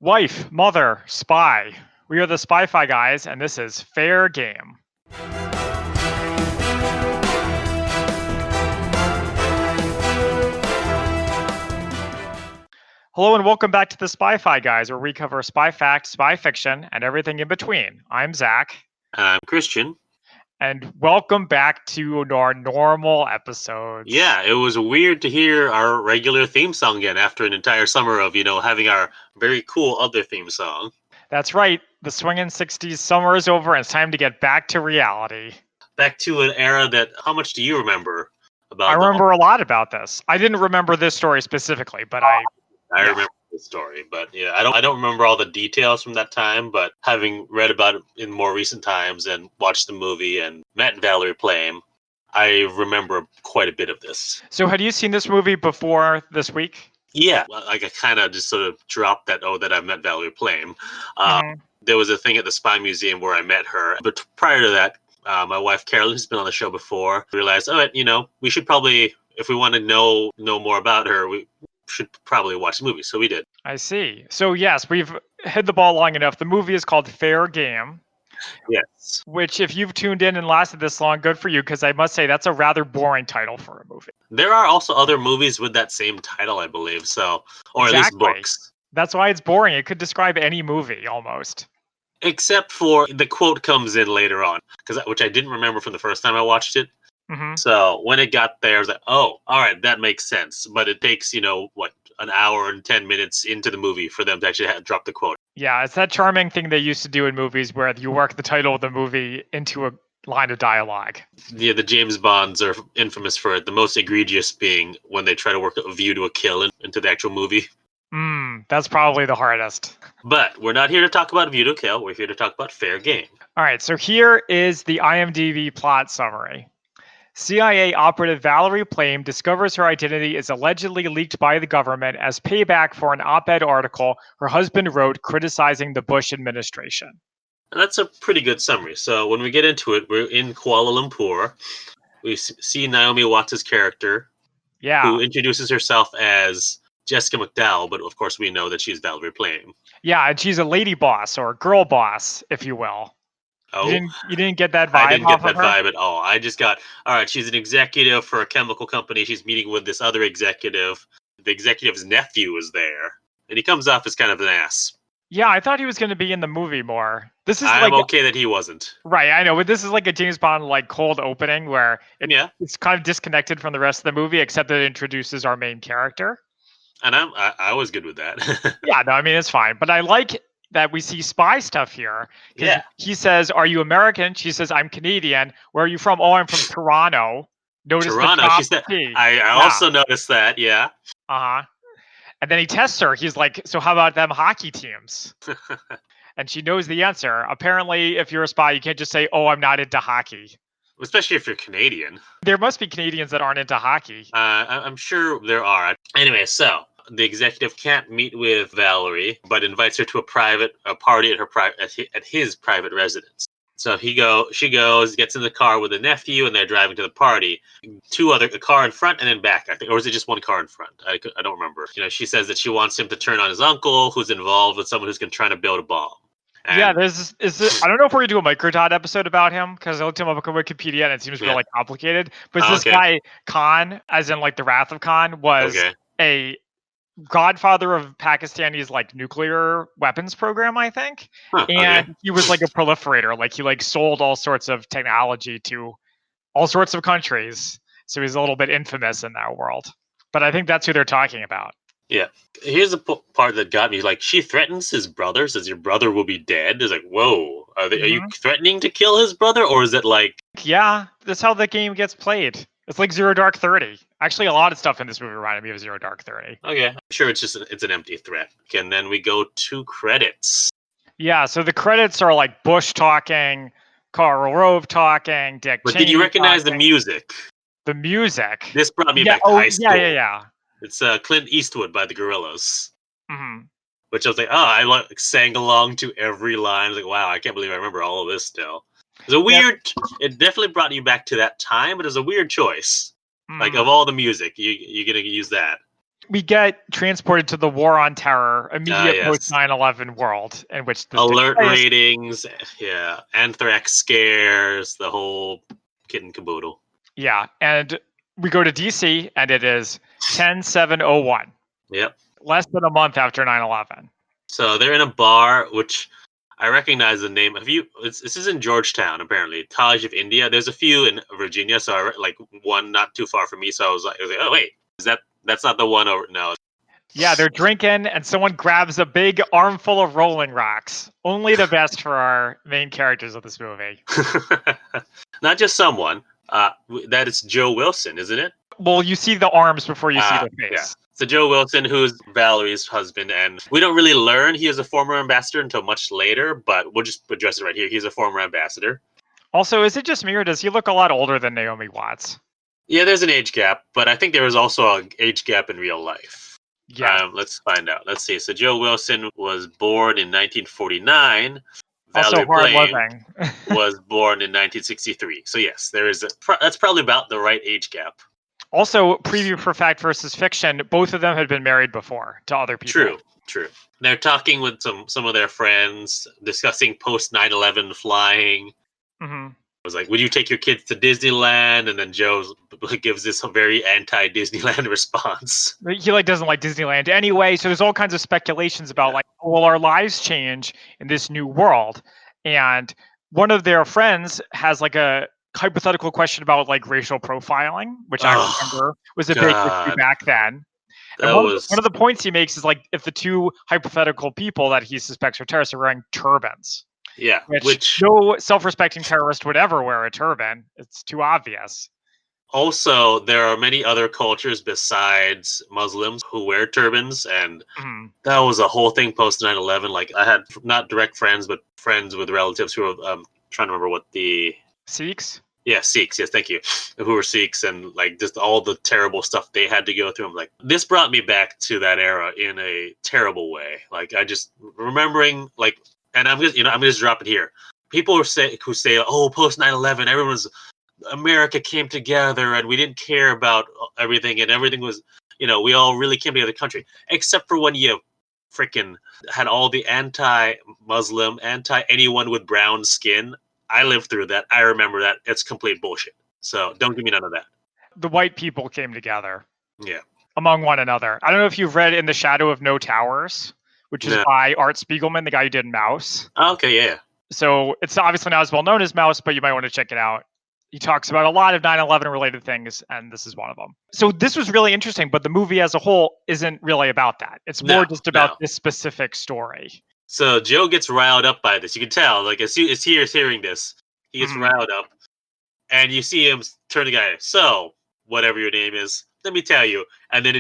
Wife, mother, spy. We are the Spy-Fi guys, and this is Fair Game. Hello and welcome back to the Spy-Fi guys, where we cover spy fact, spy fiction, and everything in between. I'm Zach. I'm Christian. And welcome back to our normal episodes. Yeah, it was weird to hear our regular theme song again after an entire summer of, having our very cool other theme song. That's right. The Swingin Sixties Summer is over, and it's time to get back to reality. Back to an era that, how much do you remember about? I remember a lot about this. I didn't remember this story specifically, but I remember the story, but yeah, I don't remember all the details from that time, but having read about it in more recent times and watched the movie and met Valerie Plame, I remember quite a bit of this. So had you seen this movie before this week? Yeah, like I kind of just sort of dropped that I met Valerie Plame. There was a thing at the Spy Museum where I met her, but prior to that, my wife Carolyn, who's been on the show before, realized, we should probably, if we want to know more about her, we should probably watch the movie. So we did. I see. So yes, we've hit the ball long enough. The movie is called Fair Game. Yes. Which, if you've tuned in and lasted this long, good for you, because I must say that's a rather boring title for a movie. There are also other movies with that same title, I believe. So, or exactly. At least books. That's why it's boring. It could describe any movie almost. Except for the quote comes in later on, which I didn't remember from the first time I watched it. Mm-hmm. So when it got there, I was like, oh, all right, that makes sense. But it takes, an hour and 10 minutes into the movie for them to actually drop the quote. Yeah, it's that charming thing they used to do in movies where you work the title of the movie into a line of dialogue. Yeah, the James Bonds are infamous for it. The most egregious being when they try to work a view to a kill into the actual movie. That's probably the hardest. But we're not here to talk about View to Kill. We're here to talk about Fair Game. All right, so here is the IMDb plot summary. CIA operative Valerie Plame discovers her identity is allegedly leaked by the government as payback for an op-ed article her husband wrote criticizing the Bush administration. And that's a pretty good summary. So when we get into it, we're in Kuala Lumpur. We see Naomi Watts' character, who introduces herself as Jessica McDowell, but of course we know that she's Valerie Plame. Yeah, and she's a lady boss, or girl boss, if you will. Oh, you didn't get that vibe? I didn't get that vibe at all. I just got, all right, she's an executive for a chemical company. She's meeting with this other executive. The executive's nephew is there, and he comes off as kind of an ass. Yeah, I thought he was going to be in the movie more. I'm okay that he wasn't. Right, I know, but this is like a James Bond cold opening where it's kind of disconnected from the rest of the movie, except that it introduces our main character. And I was good with that. Yeah, no, I mean, it's fine. But I like that we see spy stuff here. Yeah. He says, "Are you American?" She says, "I'm Canadian." "Where are you from?" "Oh, I'm from Toronto." Notice Toronto. She said, I also noticed that, yeah. Uh-huh. And then he tests her. He's like, "So how about them hockey teams?" And she knows the answer. Apparently, if you're a spy, you can't just say, "Oh, I'm not into hockey." Especially if you're Canadian. There must be Canadians that aren't into hockey. I'm sure there are. Anyway, so the executive can't meet with Valerie, but invites her to a party at his private residence. So she goes, gets in the car with a nephew, and they're driving to the party. A car in front and then back, I think, or is it just one car in front? I don't remember. She says that she wants him to turn on his uncle, who's involved with someone who's trying to build a bomb. And I don't know if we're going to do a Microdot episode about him, because I looked him up on Wikipedia and it seems really complicated. But this guy, Khan, as in the Wrath of Khan, was a godfather of Pakistani's nuclear weapons program, I think. And he was a proliferator. He sold all sorts of technology to all sorts of countries. So he's a little bit infamous in that world. But I think that's who they're talking about. Yeah. Here's the part that got me. She threatens his brother, says your brother will be dead. It's whoa. Are you threatening to kill his brother? Or is it Yeah, that's how the game gets played. It's like Zero Dark 30. Actually, a lot of stuff in this movie reminded me of Zero Dark 30. Okay. I'm sure it's just it's an empty threat. And then we go to credits. Yeah, so the credits are Bush talking, Karl Rove talking, Dick Cheney. But did you recognize the music? The music? This brought me back to high school. Yeah. It's Clint Eastwood by the Gorillaz. Mm-hmm. Which I was I sang along to every line. I was wow, I can't believe I remember all of this still. It was a weird, it definitely brought you back to that time, but it was a weird choice. Of all the music, you're going to use that. We get transported to the War on Terror, immediate post 9/11 world in which this alert ratings, anthrax scares, the whole kit and caboodle. Yeah, and we go to DC, and it is 10/7/01. Yep. Less than a month after 9/11. So they're in a bar, which I recognize the name. This is in Georgetown, apparently. Taj of India. There's a few in Virginia, so one not too far from me. So I was like, oh wait, that's not the one over? No. Yeah, they're drinking, and someone grabs a big armful of Rolling Rocks. Only the best for our main characters of this movie. Not just someone. That is Joe Wilson, isn't it? Well, you see the arms before you see the face. Yeah. So Joe Wilson, who's Valerie's husband, and we don't really learn he is a former ambassador until much later, but we'll just address it right here. He's a former ambassador. Also, is it just me, or does he look a lot older than Naomi Watts? Yeah, there's an age gap, but I think there was also an age gap in real life. Yeah. Let's find out. Let's see. So Joe Wilson was born in 1949. Valerie Plame was born in 1963. So yes, that's probably about the right age gap. Also, preview for Fact versus Fiction, both of them had been married before to other people. True. They're talking with some of their friends, discussing post 9/11 flying. Mm-hmm. It was like, would you take your kids to Disneyland? And then Joe gives this very anti-Disneyland response. He doesn't like Disneyland anyway, so there's all kinds of speculations about will our lives change in this new world? And one of their friends has a hypothetical question about racial profiling, which I remember was a big issue back then. And one of the points he makes is if the two hypothetical people that he suspects are terrorists are wearing turbans. Yeah, which no self-respecting terrorist would ever wear a turban. It's too obvious. Also, there are many other cultures besides Muslims who wear turbans, and that was a whole thing post 9/11. I had not direct friends, but friends with relatives who were trying to remember what the Sikhs. Yeah, Sikhs. Yes, thank you. Who were Sikhs, and just all the terrible stuff they had to go through. I'm like, this brought me back to that era in a terrible way. I just remembering and I'm just drop it here. People who say, oh, post 9/11, America came together and we didn't care about everything, and everything was, we all really came together country, except for when you freaking had all the anti-Muslim, anti-anyone with brown skin. I lived through that. I remember that. It's complete bullshit. So don't give me none of that. The white people came together. Yeah. Among one another. I don't know if you've read In the Shadow of No Towers, which is by Art Spiegelman, the guy who did Mouse. Oh, okay, yeah. So it's obviously not as well known as Mouse, but you might want to check it out. He talks about a lot of 9/11 related things, and this is one of them. So this was really interesting, but the movie as a whole isn't really about that. It's more just about this specific story. So Joe gets riled up by this. You can tell, as he is hearing this, he gets riled up, and you see him turn to the guy. So whatever your name is, let me tell you. And then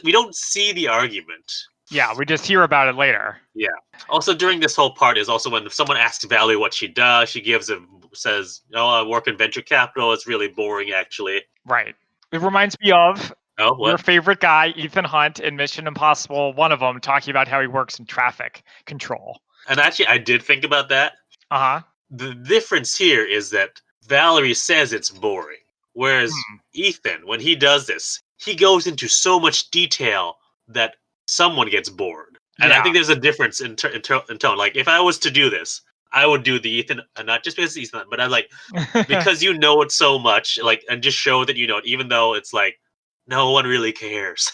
we don't see the argument. Yeah, we just hear about it later. Yeah. Also, during this whole part is also when someone asks Valerie what she does, she says, I work in venture capital. It's really boring, actually. Right. It reminds me of your favorite guy, Ethan Hunt, in Mission Impossible, one of them, talking about how he works in traffic control. And actually, I did think about that. Uh-huh. The difference here is that Valerie says it's boring, whereas Ethan, when he does this, he goes into so much detail that someone gets bored. And I think there's a difference in tone. If I was to do this, I would do the Ethan, not just because it's Ethan, but because you know it so much, and just show that you know it, even though it's no one really cares.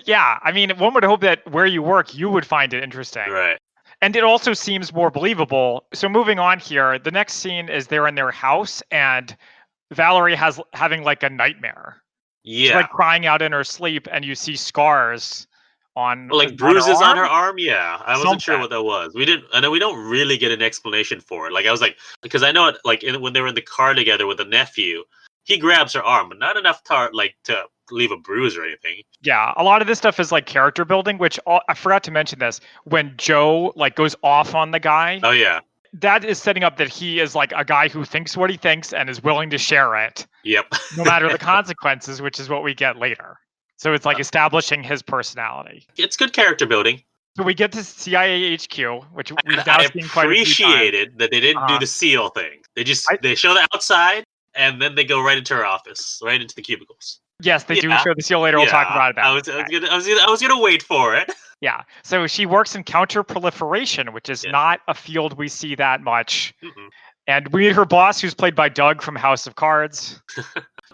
Yeah, I mean, one would hope that where you work, you would find it interesting. Right. And it also seems more believable. So moving on here, the next scene is they're in their house, and Valerie having a nightmare. Yeah. She's crying out in her sleep, and you see scars on bruises on her arm. Yeah, I wasn't sure what that was. I know we don't really get an explanation for it. I was because I know it when they were in the car together with the nephew, he grabs her arm, but not enough to leave a bruise or anything. Yeah, a lot of this stuff is character building, which I forgot to mention this when Joe goes off on the guy. Oh yeah. That is setting up that he is a guy who thinks what he thinks and is willing to share it. Yep. No matter the consequences, which is what we get later. So it's establishing his personality. It's good character building. So we get to CIA HQ, which we've now seen quite a few times. Appreciated that they didn't do the seal thing. They show the outside, and then they go right into her office, right into the cubicles. Yes, they do show the seal later. We'll talk about it then. I was gonna wait for it. Yeah. So she works in counter-proliferation, which is not a field we see that much. And we meet her boss, who's played by Doug from House of Cards.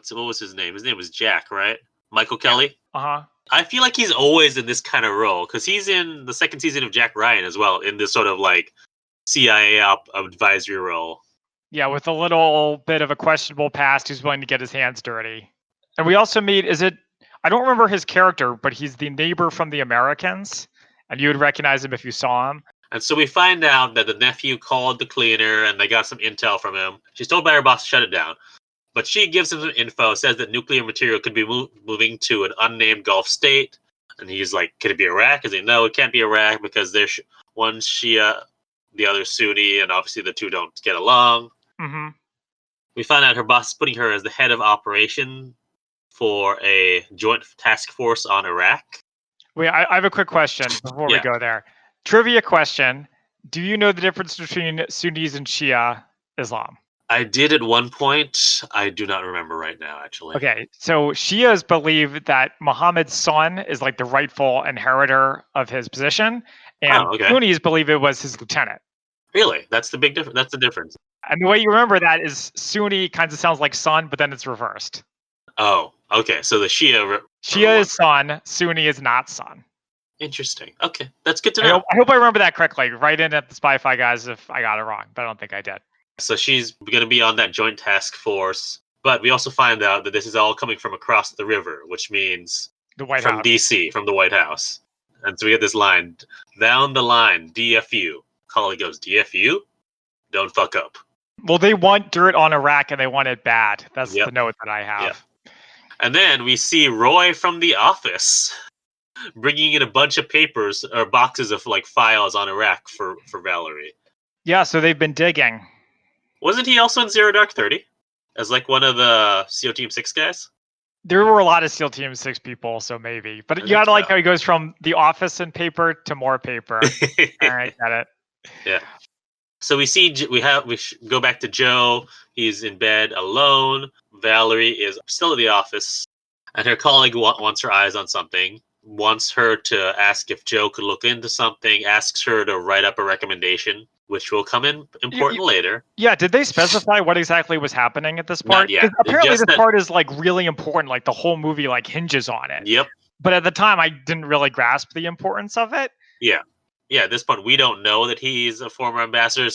So what was his name? His name was Jack, right? Michael Kelly? Uh-huh. I feel like he's always in this kind of role, because he's in the second season of Jack Ryan as well, in this sort of like CIA advisory role. Yeah, with a little bit of a questionable past, who's willing to get his hands dirty. And we also meet, I don't remember his character, but he's the neighbor from The Americans, and you would recognize him if you saw him. And so we find out that the nephew called the cleaner, and they got some intel from him. She's told by her boss to shut it down. But she gives him some info, says that nuclear material could be moving to an unnamed Gulf state. And he's like, can it be Iraq? He's like, no, it can't be Iraq, because there's one Shia, the other Sunni, and obviously the two don't get along. Mm-hmm. We find out her boss is putting her as the head of operation for a joint task force on Iraq. Wait, I have a quick question before we go there. Trivia question. Do you know the difference between Sunnis and Shia Islam? I did at one point. I do not remember right now, actually. Okay, so Shias believe that Muhammad's son is like the rightful inheritor of his position, and Sunnis believe it was his lieutenant. Really? That's the big difference. That's the difference. And the way you remember that is Sunni kind of sounds like son, but then it's reversed. Oh, okay. So the Shia is son, Sunni is not son. Interesting. Okay, that's good to know. I hope I remember that correctly. Write in at the Spy-Fi guys if I got it wrong, but I don't think I did. So she's going to be on that joint task force, but we also find out that this is all coming from across the river, which means the White House. From DC, from the White House. And so we get this line, down the line, DFU. Collie goes, DFU? Don't fuck up. Well, they want dirt on Iraq, and they want it bad. That's the note that I have. Yep. And then we see Roy from The Office bringing in a bunch of papers or boxes of like files on Iraq for Valerie. Yeah, so they've been digging. Wasn't he also in Zero Dark 30 as like one of the SEAL Team 6 guys? There were a lot of SEAL Team 6 people, so maybe. But you gotta like how he goes from The Office and paper to more paper. All right, got it. Yeah. So we go back to Joe. He's in bed alone. Valerie is still at the office, and her colleague wants her eyes on something. Wants her to ask if Joe could look into something. Asks her to write up a recommendation, which will come in important later. Yeah, did they specify what exactly was happening at this part? Not yet. Apparently this part is like really important, like the whole movie like hinges on it. Yep. But at the time I didn't really grasp the importance of it. Yeah. Yeah, at this point we don't know that he's a former ambassador,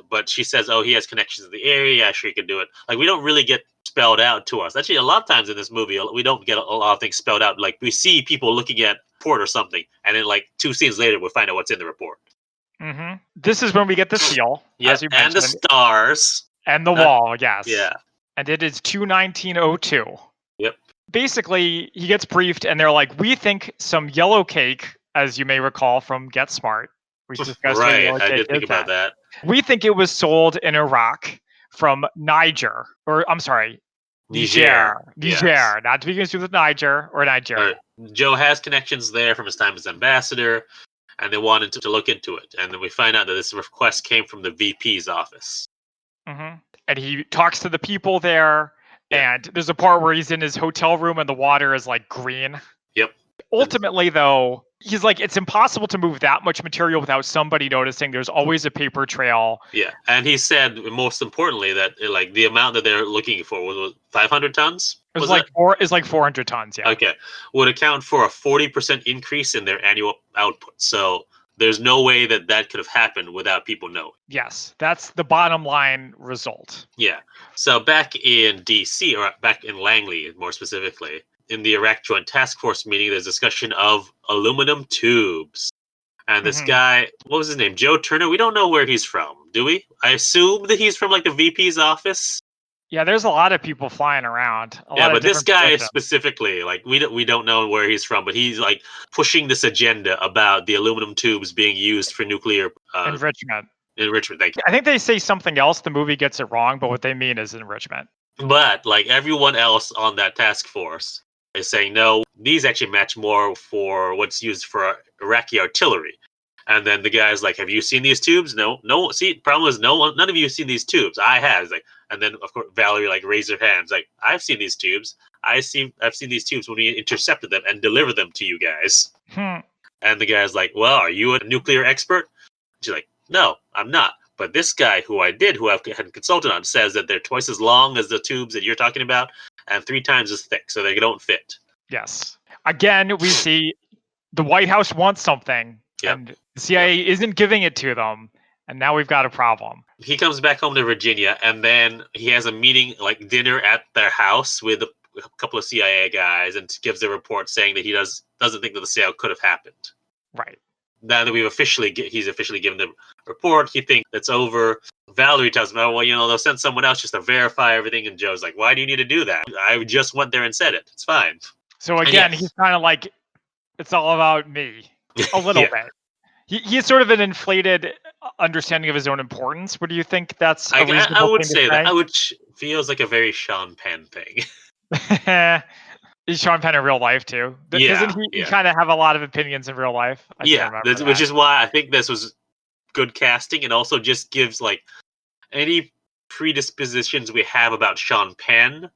but she says, oh, he has connections in the area, yeah, sure he can do it. Like, we don't really get spelled out to us. Actually, a lot of times in this movie, we don't get a lot of things spelled out. Like, we see people looking at a report or something, and then like 2 scenes later, we find out what's in the report. Mm-hmm. This is when we get the seal, as you mentioned. And the stars. And the wall, yes. Yeah. And it is 2/19/02. Yep. Basically, he gets briefed, and they're like, we think some yellow cake, as you may recall from Get Smart. We discussed right, I did think about that. We think it was sold in Iraq from Niger. Niger. Yes. Not to be confused with Niger or Nigeria. Joe has connections there from his time as ambassador, and they wanted to look into it. And then we find out that this request came from the VP's office. Mm-hmm. And he talks to the people there, and there's a part where he's in his hotel room and the water is like green. Yep. Ultimately, though, he's like, it's impossible to move that much material without somebody noticing. There's always a paper trail. Yeah, and he said, most importantly, that like the amount that they're looking for was 500 tons. It was like 400 tons. Yeah. Okay, would account for a 40% increase in their annual output. So there's no way that could have happened without people knowing. Yes, that's the bottom line result. Yeah. So back in DC, or back in Langley, more specifically, in the Iraq Joint Task Force meeting, there's discussion of aluminum tubes. And this guy, what was his name? Joe Turner? We don't know where he's from, do we? I assume that he's from like the VP's office. Yeah, there's a lot of people flying around. But this guy specifically, like we don't know where he's from, but he's like pushing this agenda about the aluminum tubes being used for nuclear enrichment. Thank you. I think they say something else. The movie gets it wrong, but what they mean is enrichment. But like everyone else on that task force is saying, no, these actually match more for what's used for Iraqi artillery. And then the guy's like, "Have you seen these tubes?" No. See, problem is none of you have seen these tubes. I have. He's like, and then of course Valerie like raised her hands, like, "I've seen these tubes. I've seen these tubes when we intercepted them and delivered them to you guys." And the guy's like, "Well, are you a nuclear expert?" She's like, "No, I'm not. But this guy who I've had consulted on says that they're twice as long as the tubes that you're talking about and 3 times as thick, so they don't fit." Yes. Again, we see the White House wants something, and the CIA isn't giving it to them, and now we've got a problem. He comes back home to Virginia, and then he has a meeting, like dinner at their house with a couple of CIA guys, and gives a report saying that he doesn't think that the sale could have happened. Right. Now that he's officially given the report, he thinks it's over. Valerie tells him, "Oh, well, they'll send someone else just to verify everything." And Joe's like, "Why do you need to do that? I just went there and said it. It's fine." So again, he's kind of like, it's all about me, a little bit. He has sort of an inflated understanding of his own importance. What do you think that's a reasonable I would thing to say that. Which feels like a very Sean Penn thing. Is Sean Penn in real life too? Doesn't he kind of have a lot of opinions in real life? Which is why I think this was good casting, and also just gives like any predispositions we have about Sean Penn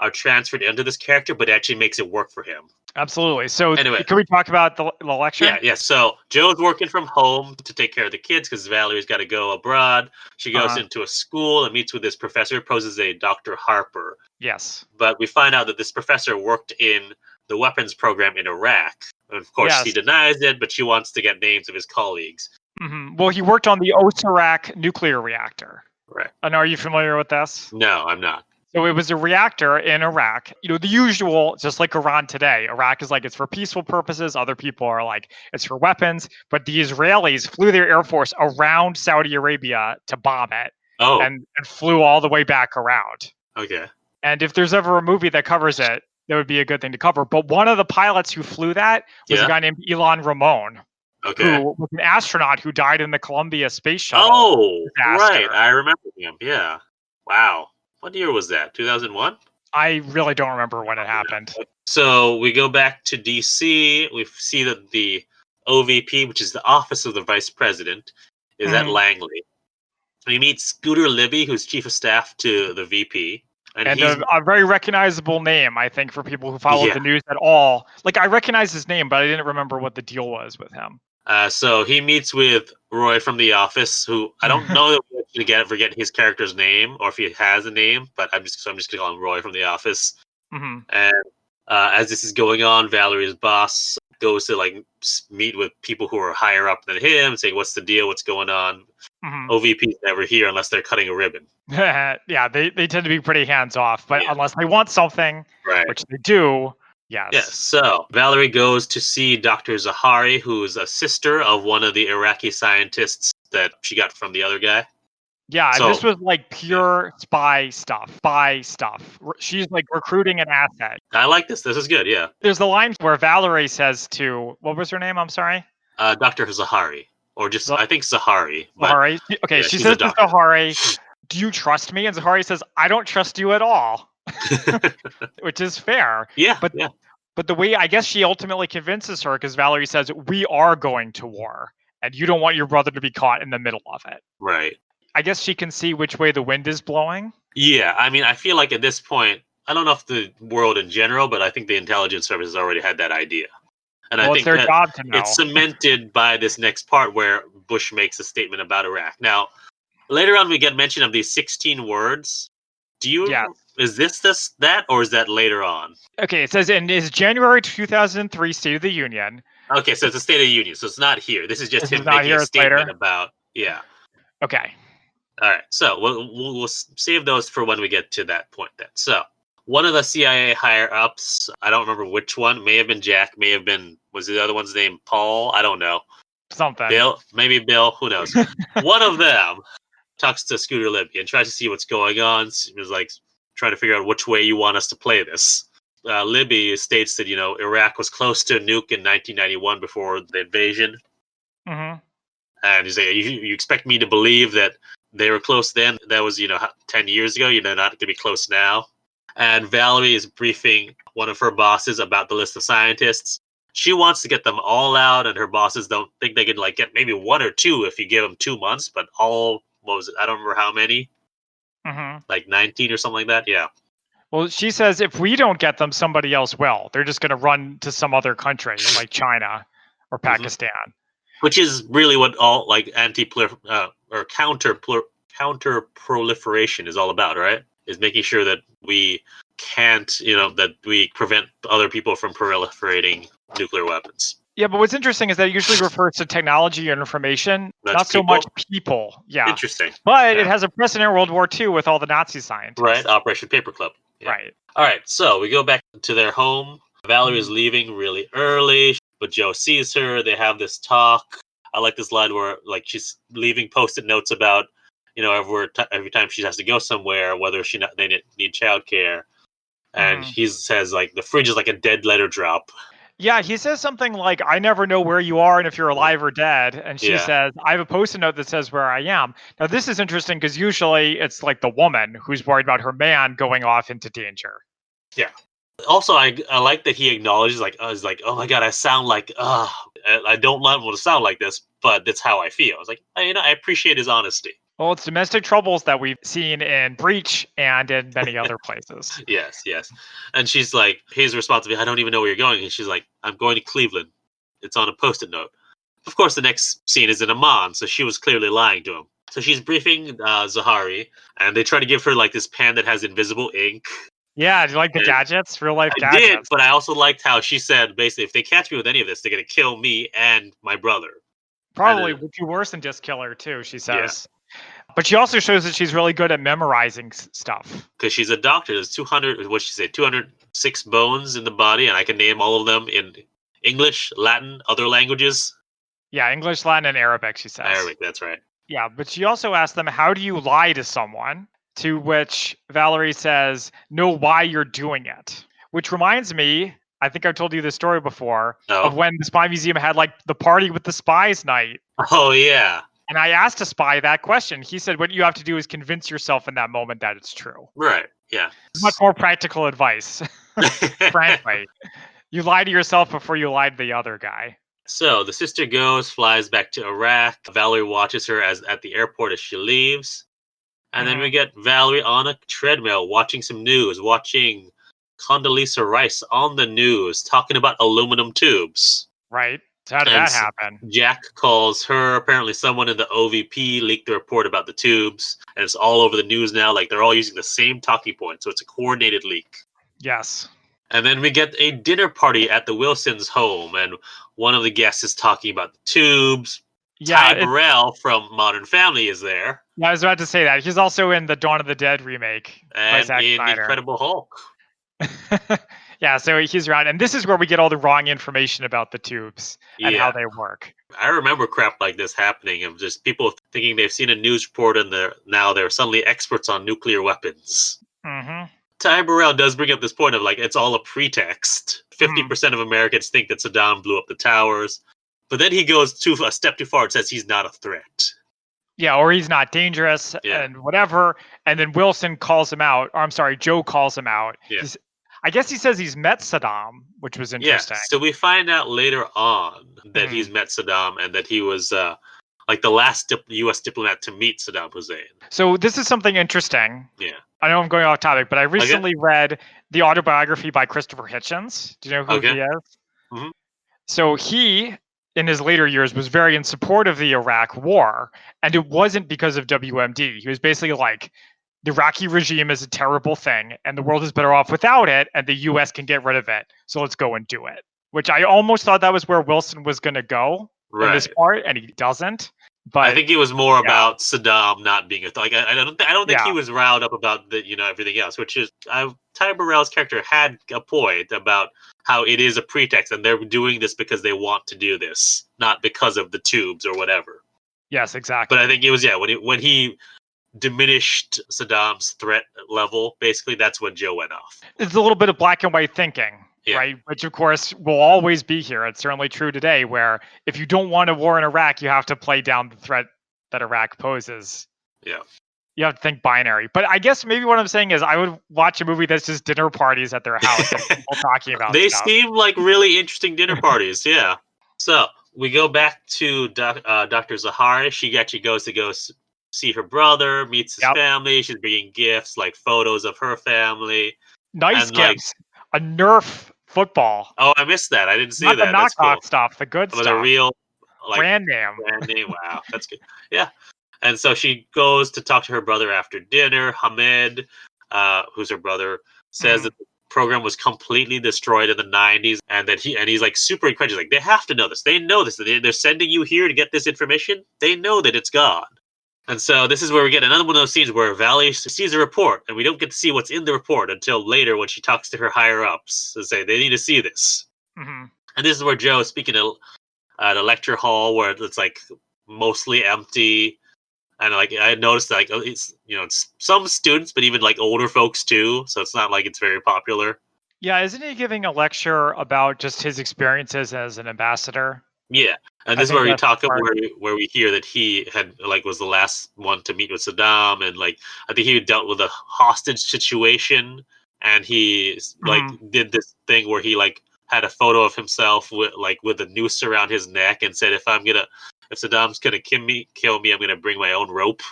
are transferred into this character, but actually makes it work for him. Absolutely. So anyway, can we talk about the lecture? Yeah. So Joe's working from home to take care of the kids because Valerie's got to go abroad. She goes into a school and meets with this professor, poses a Dr. Harper. Yes. But we find out that this professor worked in the weapons program in Iraq. And of course, he denies it, but she wants to get names of his colleagues. Mm-hmm. Well, he worked on the Osirak nuclear reactor. Right. And are you familiar with this? No, I'm not. So it was a reactor in Iraq. The usual, just like Iran today. Iraq is like, it's for peaceful purposes. Other people are like, it's for weapons. But the Israelis flew their Air Force around Saudi Arabia to bomb it. Oh. And flew all the way back around. Okay. And if there's ever a movie that covers it, that would be a good thing to cover. But one of the pilots who flew that was a guy named Elon Ramon. Okay. Who was an astronaut who died in the Columbia space shuttle. Oh, right. I remember him. Yeah. Wow. What year was that? 2001? I really don't remember when it happened. So we go back to DC. We see that the OVP, which is the Office of the Vice President, is at Langley. We meet Scooter Libby, who's chief of staff to the VP. And a very recognizable name, I think, for people who follow the news at all. Like, I recognize his name, but I didn't remember what the deal was with him. So he meets with Roy from The Office, who I don't know that we actually forget his character's name or if he has a name, but I'm just going to call him Roy from The Office. And as this is going on, Valerie's boss goes to like meet with people who are higher up than him, saying, "What's the deal? What's going on?" OVP's never here unless they're cutting a ribbon. Yeah, they tend to be pretty hands off, but unless they want something, which they do. Yes. Yes. So Valerie goes to see Dr. Zahari, who's a sister of one of the Iraqi scientists that she got from the other guy. Yeah, so, this was like pure spy stuff. She's like recruiting an asset. I like this. This is good. Yeah. There's the line where Valerie says to, what was her name? I'm sorry. Dr. Zahari, or just I think Zahari. Zahari. Okay, she says to Zahari, "Do you trust me?" And Zahari says, "I don't trust you at all." Which is fair. Yeah. But the way I guess she ultimately convinces her, because Valerie says, "We are going to war, and you don't want your brother to be caught in the middle of it." Right. I guess she can see which way the wind is blowing. Yeah, I mean, I feel like at this point, I don't know if the world in general, but I think the intelligence service has already had that idea. And I think it's their job to know. It's cemented by this next part where Bush makes a statement about Iraq. Now, later on, we get mention of these 16 words. Is this that, or is that later on? Okay, it says in his January 2003 State of the Union. Okay, so it's a State of the Union, so it's not here. This is just him making a statement about, Okay. All right, so we'll save those for when we get to that point then. So one of the CIA higher-ups, I don't remember which one, may have been Jack, may have been, was the other one's name Paul? I don't know. Something. Bill, maybe Bill, who knows? One of them talks to Scooter Libby and tries to see what's going on. It was like trying to figure out which way you want us to play this. Libby states that, Iraq was close to a nuke in 1991 before the invasion. And he's like, you expect me to believe that they were close then? That was, 10 years ago. Not going to be close now. And Valerie is briefing one of her bosses about the list of scientists. she wants to get them all out, and her bosses don't think they can like get maybe 1 or 2 if you give them 2 months, but all, what was it? I don't remember how many. Like 19 or something like that. Yeah. Well, she says if we don't get them, somebody else will. They're just going to run to some other country like China or Pakistan. Which is really what all like or counter proliferation is all about, right? Is making sure that we can't, that we prevent other people from proliferating nuclear weapons. Yeah, but what's interesting is that it usually refers to technology and information, not so much people. Yeah. Interesting. But it has a precedent in World War II with all the Nazi scientists. Right, Operation Paperclip. Yeah. Right. All right, so we go back to their home. Valerie is leaving really early, but Joe sees her. They have this talk. I like this line where like she's leaving post-it notes about, every time she has to go somewhere, whether they need childcare. And he says like the fridge is like a dead letter drop. Yeah, he says something like, I never know where you are and if you're alive or dead. And she says, I have a post-it note that says where I am. Now, this is interesting because usually it's like the woman who's worried about her man going off into danger. Yeah. Also, I like that he acknowledges, oh my God, I sound like, I don't want to sound like this, but that's how I feel. I was like, I appreciate his honesty. Well, it's domestic troubles that we've seen in Breach and in many other places. Yes. And she's like, his responsibility, I don't even know where you're going. And she's like, I'm going to Cleveland. It's on a post-it note. Of course, the next scene is in Amman, so she was clearly lying to him. So she's briefing Zahari, and they try to give her like this pen that has invisible ink. Yeah, do you like the gadgets? Real life gadgets? I did, but I also liked how she said, basically, if they catch me with any of this, they're going to kill me and my brother. Probably would do worse than just kill her, too, she says. Yeah. But she also shows that she's really good at memorizing stuff. Because she's a doctor. There's 206 bones in the body, and I can name all of them in English, Latin, other languages. Yeah, English, Latin, and Arabic, she says. Arabic, that's right. Yeah, but she also asked them, how do you lie to someone? To which Valerie says, know why you're doing it. Which reminds me, I think I've told you this story before, of when the Spy Museum had like the party with the spies night. Oh, yeah. And I asked a spy that question. He said, what you have to do is convince yourself in that moment that it's true. Right, yeah. Much more practical advice, frankly. You lie to yourself before you lie to the other guy. So the sister flies back to Iraq. Valerie watches her at the airport as she leaves. And then we get Valerie on a treadmill watching some news, watching Condoleezza Rice on the news talking about aluminum tubes. Right. So how did that happen? Jack calls her. Apparently someone in the OVP leaked the report about the tubes, and it's all over the news now. Like they're all using the same talking point, so it's a coordinated leak. Yes. And then we get a dinner party at the Wilsons' home, and one of the guests is talking about the tubes. Yeah, Ty Burrell from Modern Family is there. Yeah, I was about to say that. He's also in the Dawn of the Dead remake. And in Incredible Hulk. Yeah, so he's around. And this is where we get all the wrong information about the tubes and how they work. I remember crap like this happening of just people thinking they've seen a news report and they're suddenly experts on nuclear weapons. Ty Burrell does bring up this point of like, it's all a pretext. 50% of Americans think that Saddam blew up the towers. But then he goes a step too far and says he's not a threat. Yeah, or he's not dangerous and whatever. And then Wilson calls him out. Or I'm sorry, Joe calls him out. Yeah. I guess he says he's met Saddam, which was interesting. Yeah, so we find out later on that he's met Saddam and that he was like the last U.S. diplomat to meet Saddam Hussein. So this is something interesting. Yeah. I know I'm going off topic, but I recently read the autobiography by Christopher Hitchens. Do you know who he is? So he, in his later years, was very in support of the Iraq war. And it wasn't because of WMD. He was basically like, the Iraqi regime is a terrible thing, and the world is better off without it, and the U.S. can get rid of it. So let's go and do it. Which I almost thought that was where Wilson was going to go in this part, and he doesn't. But I think he was more about Saddam not being a I don't think he was riled up about the everything else. Which is Ty Burrell's character had a point about how it is a pretext, and they're doing this because they want to do this, not because of the tubes or whatever. Yes, exactly. But I think it was when he diminished Saddam's threat level, basically that's when Joe went off. It's a little bit of black and white thinking, right? Which of course will always be here. It's certainly true today, where if you don't want a war in Iraq, you have to play down the threat that Iraq poses. you have to think binary. But I guess maybe what I'm saying is I would watch a movie that's just dinner parties at their house and people talking about They stuff. seem like really interesting dinner parties, yeah. So we go back to Dr. Zahari. She actually goes to see her brother, meets his family. She's bringing gifts, like photos of her family. Nice gifts. A Nerf football. Oh, I missed that. I didn't see Not that. the That's knockoff cool. stuff, the good But stuff. a real brand name. Wow, that's good. Yeah. And so she goes to talk to her brother after dinner. Hamed, who's her brother, says that the program was completely destroyed in the 90s, and that he's like super incredulous. Like, they have to know this. They know this. They're sending you here to get this information. They know that it's gone. And so this is where we get another one of those scenes where Valerie sees a report, and we don't get to see what's in the report until later when she talks to her higher ups and say they need to see this. Mm-hmm. And this is where Joe is speaking at a lecture hall where it's like mostly empty. And like I noticed, like it's some students, but even like older folks too. So it's not like it's very popular. Yeah, isn't he giving a lecture about just his experiences as an ambassador? Yeah, and this is where we talk where we hear that he had was the last one to meet with Saddam, and like I think he dealt with a hostage situation, and he did this thing where he had a photo of himself with a noose around his neck and said, if Saddam's gonna kill me, I'm gonna bring my own rope.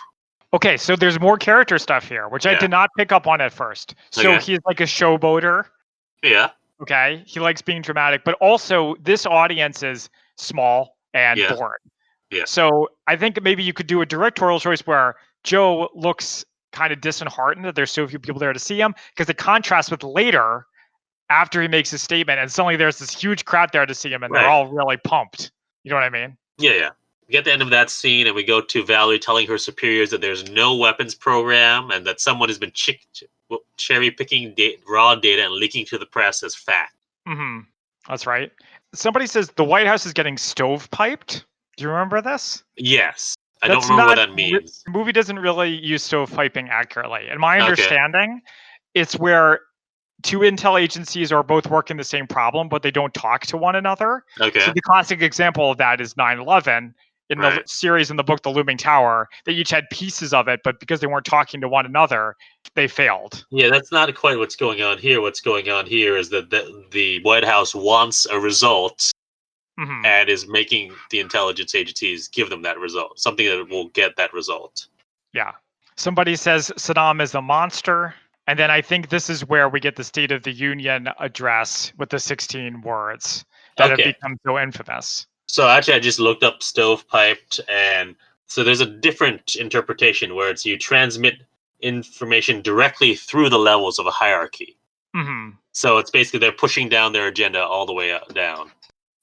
Okay, so there's more character stuff here, which I did not pick up on at first. So he's like a showboater. Yeah. Okay, he likes being dramatic, but also this audience is small and bored. Yeah. So I think maybe you could do a directorial choice where Joe looks kind of disheartened that there's so few people there to see him, because it contrasts with later after he makes his statement and suddenly there's this huge crowd there to see him and they're all really pumped. You know what I mean? Yeah. We get the end of that scene and we go to Valerie telling her superiors that there's no weapons program and that someone has been cherry picking raw data and leaking to the press as fact. Mm-hmm. That's right. Somebody says the White House is getting stovepiped. Do you remember this? Yes. I don't remember what that means. The movie doesn't really use stovepiping accurately. In my understanding, it's where two intel agencies are both working the same problem, but they don't talk to one another. Okay. So the classic example of that is 9/11. In the series, in the book, The Looming Tower, they each had pieces of it, but because they weren't talking to one another, they failed. Yeah, that's not quite what's going on here. What's going on here is that the White House wants a result and is making the intelligence agencies give them that result, something that will get that result. Yeah. Somebody says Saddam is a monster. And then I think this is where we get the State of the Union address with the 16 words that have become so infamous. So actually, I just looked up stovepiped, and so there's a different interpretation where it's you transmit information directly through the levels of a hierarchy. Mm-hmm. So it's basically they're pushing down their agenda all the way down.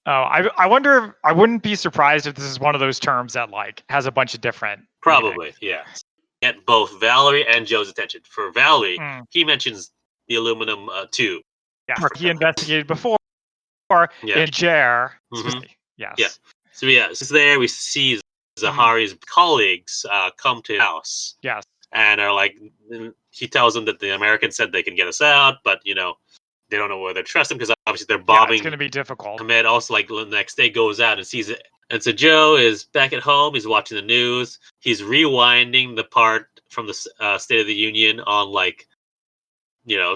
Oh, I wonder. I wouldn't be surprised if this is one of those terms that has a bunch of different. Probably, yeah. Get both Valerie and Joe's attention. For Valerie, he mentions the aluminum tube. Yeah, he investigated before in Jer. Yes. Yeah. So since there we see Zahari's colleagues come to his house. Yes. And are he tells them that the Americans said they can get us out, but they don't know whether to trust him because obviously they're bombing. It's going to be difficult. Ahmed also the next day goes out and sees it. And so Joe is back at home. He's watching the news. He's rewinding the part from the State of the Union on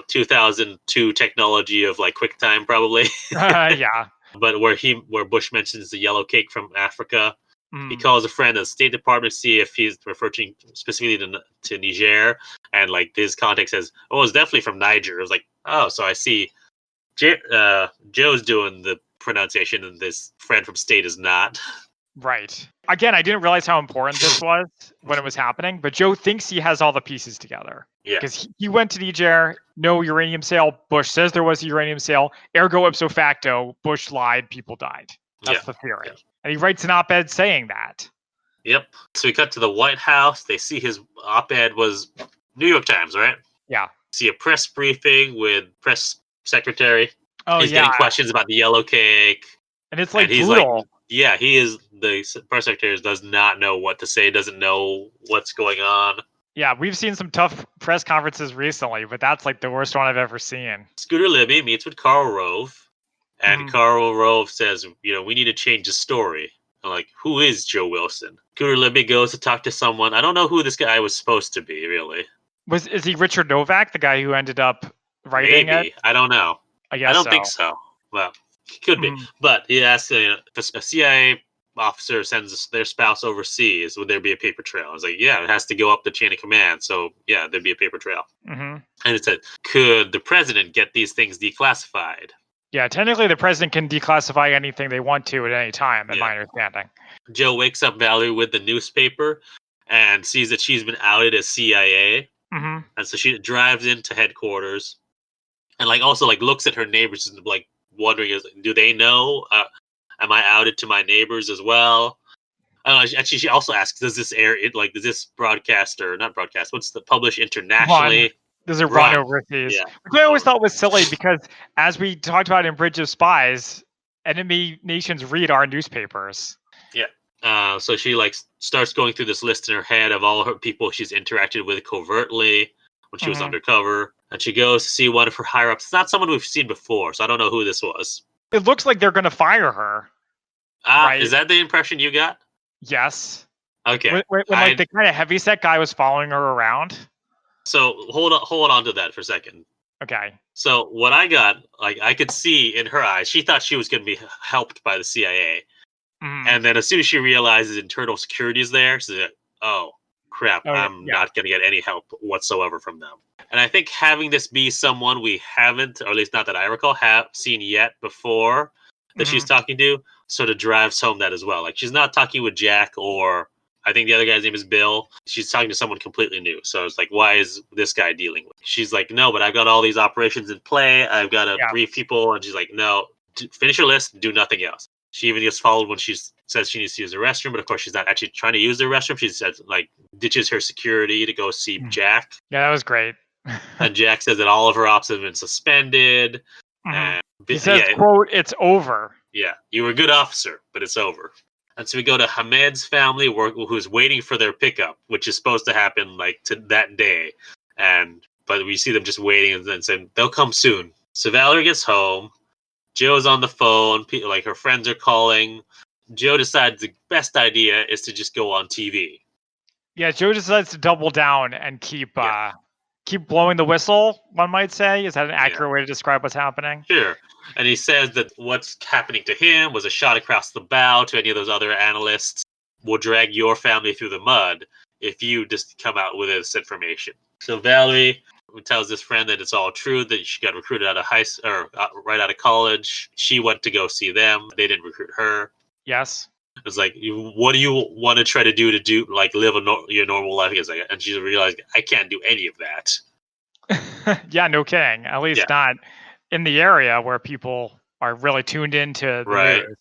2002 technology of QuickTime probably. Yeah. But where Bush mentions the yellow cake from Africa, he calls a friend at the State Department to see if he's referring specifically to Niger, and his contact says, "Oh, it's definitely from Niger." I was like, "Oh, so I see." Joe's doing the pronunciation, and this friend from State is not. Right. Again, I didn't realize how important this was when it was happening, but Joe thinks he has all the pieces together. Yeah. Because he went to Niger, no uranium sale. Bush says there was a uranium sale. Ergo ipso facto, Bush lied, people died. That's the theory. Yeah. And he writes an op-ed saying that. Yep. So we cut to the White House. They see his op-ed was New York Times, right? Yeah. See a press briefing with press secretary. Oh, he's getting questions about the yellow cake. And it's brutal. He is the press secretary does not know what to say, doesn't know what's going on. Yeah, we've seen some tough press conferences recently, but that's the worst one I've ever seen. Scooter Libby meets with Karl Rove, and Karl Rove says, we need to change the story. I'm like, who is Joe Wilson? Scooter Libby goes to talk to someone. I don't know who this guy was supposed to be, really. Is he Richard Novak, the guy who ended up writing it? Maybe. I don't know. I guess I don't so. think so. Well, he could be. But he asks, if a CIA officer sends their spouse overseas, would there be a paper trail? I was like, yeah, it has to go up the chain of command. So, yeah, there'd be a paper trail. And it said, could the president get these things declassified? Yeah, technically the president can declassify anything they want to at any time, in my understanding. Joe wakes up Valerie with the newspaper and sees that she's been outed as CIA. And so she drives into headquarters and also looks at her neighbors and wondering, do they know? Am I outed to my neighbors as well? Actually, she also asks, does this air it does this broadcast or not broadcast? What's the publish internationally? Those are run overseas. Yeah. Which I always thought was silly because, as we talked about in Bridge of Spies, enemy nations read our newspapers. Yeah. So she starts going through this list in her head of all her people she's interacted with covertly when she was undercover, and she goes to see one of her higher ups. It's not someone we've seen before, so I don't know who this was. It looks like they're going to fire her. Right? Is that the impression you got? Yes. Okay. When the kind of heavyset guy was following her around. So hold on to that for a second. Okay. So what I got, I could see in her eyes, she thought she was going to be helped by the CIA. And then as soon as she realizes internal security is there, she's like, oh, crap, I'm not going to get any help whatsoever from them. And I think having this be someone we haven't, or at least not that I recall, have seen yet before that she's talking to, sort of drives home that as well. She's not talking with Jack or I think the other guy's name is Bill. She's talking to someone completely new. So it's why is this guy dealing with? She's like, no, but I've got all these operations in play. I've got to brief people. And she's like, no, finish your list, do nothing else. She even gets followed when she says she needs to use the restroom, but of course she's not actually trying to use the restroom. She says ditches her security to go see Jack. Yeah, that was great. And Jack says that all of her ops have been suspended. And he says, quote, it's over. Yeah, you were a good officer, but it's over. And so we go to Hamed's family, who's waiting for their pickup, which is supposed to happen to that day. But we see them just waiting and then saying they'll come soon. So Valerie gets home. Joe's on the phone. Her friends are calling. Joe decides the best idea is to just go on TV. Yeah, Joe decides to double down and keep blowing the whistle, one might say. Is that an accurate way to describe what's happening? Sure. And he says that what's happening to him was a shot across the bow to any of those other analysts. Will drag your family through the mud if you just come out with this information. So Valerie tells this friend that it's all true, that she got recruited out of right out of college. She went to go see them. They didn't recruit her. Yes. It's what do you want to try to do live your normal life? And she realized, I can't do any of that. Yeah, no kidding. At least not in the area where people are really tuned into the news.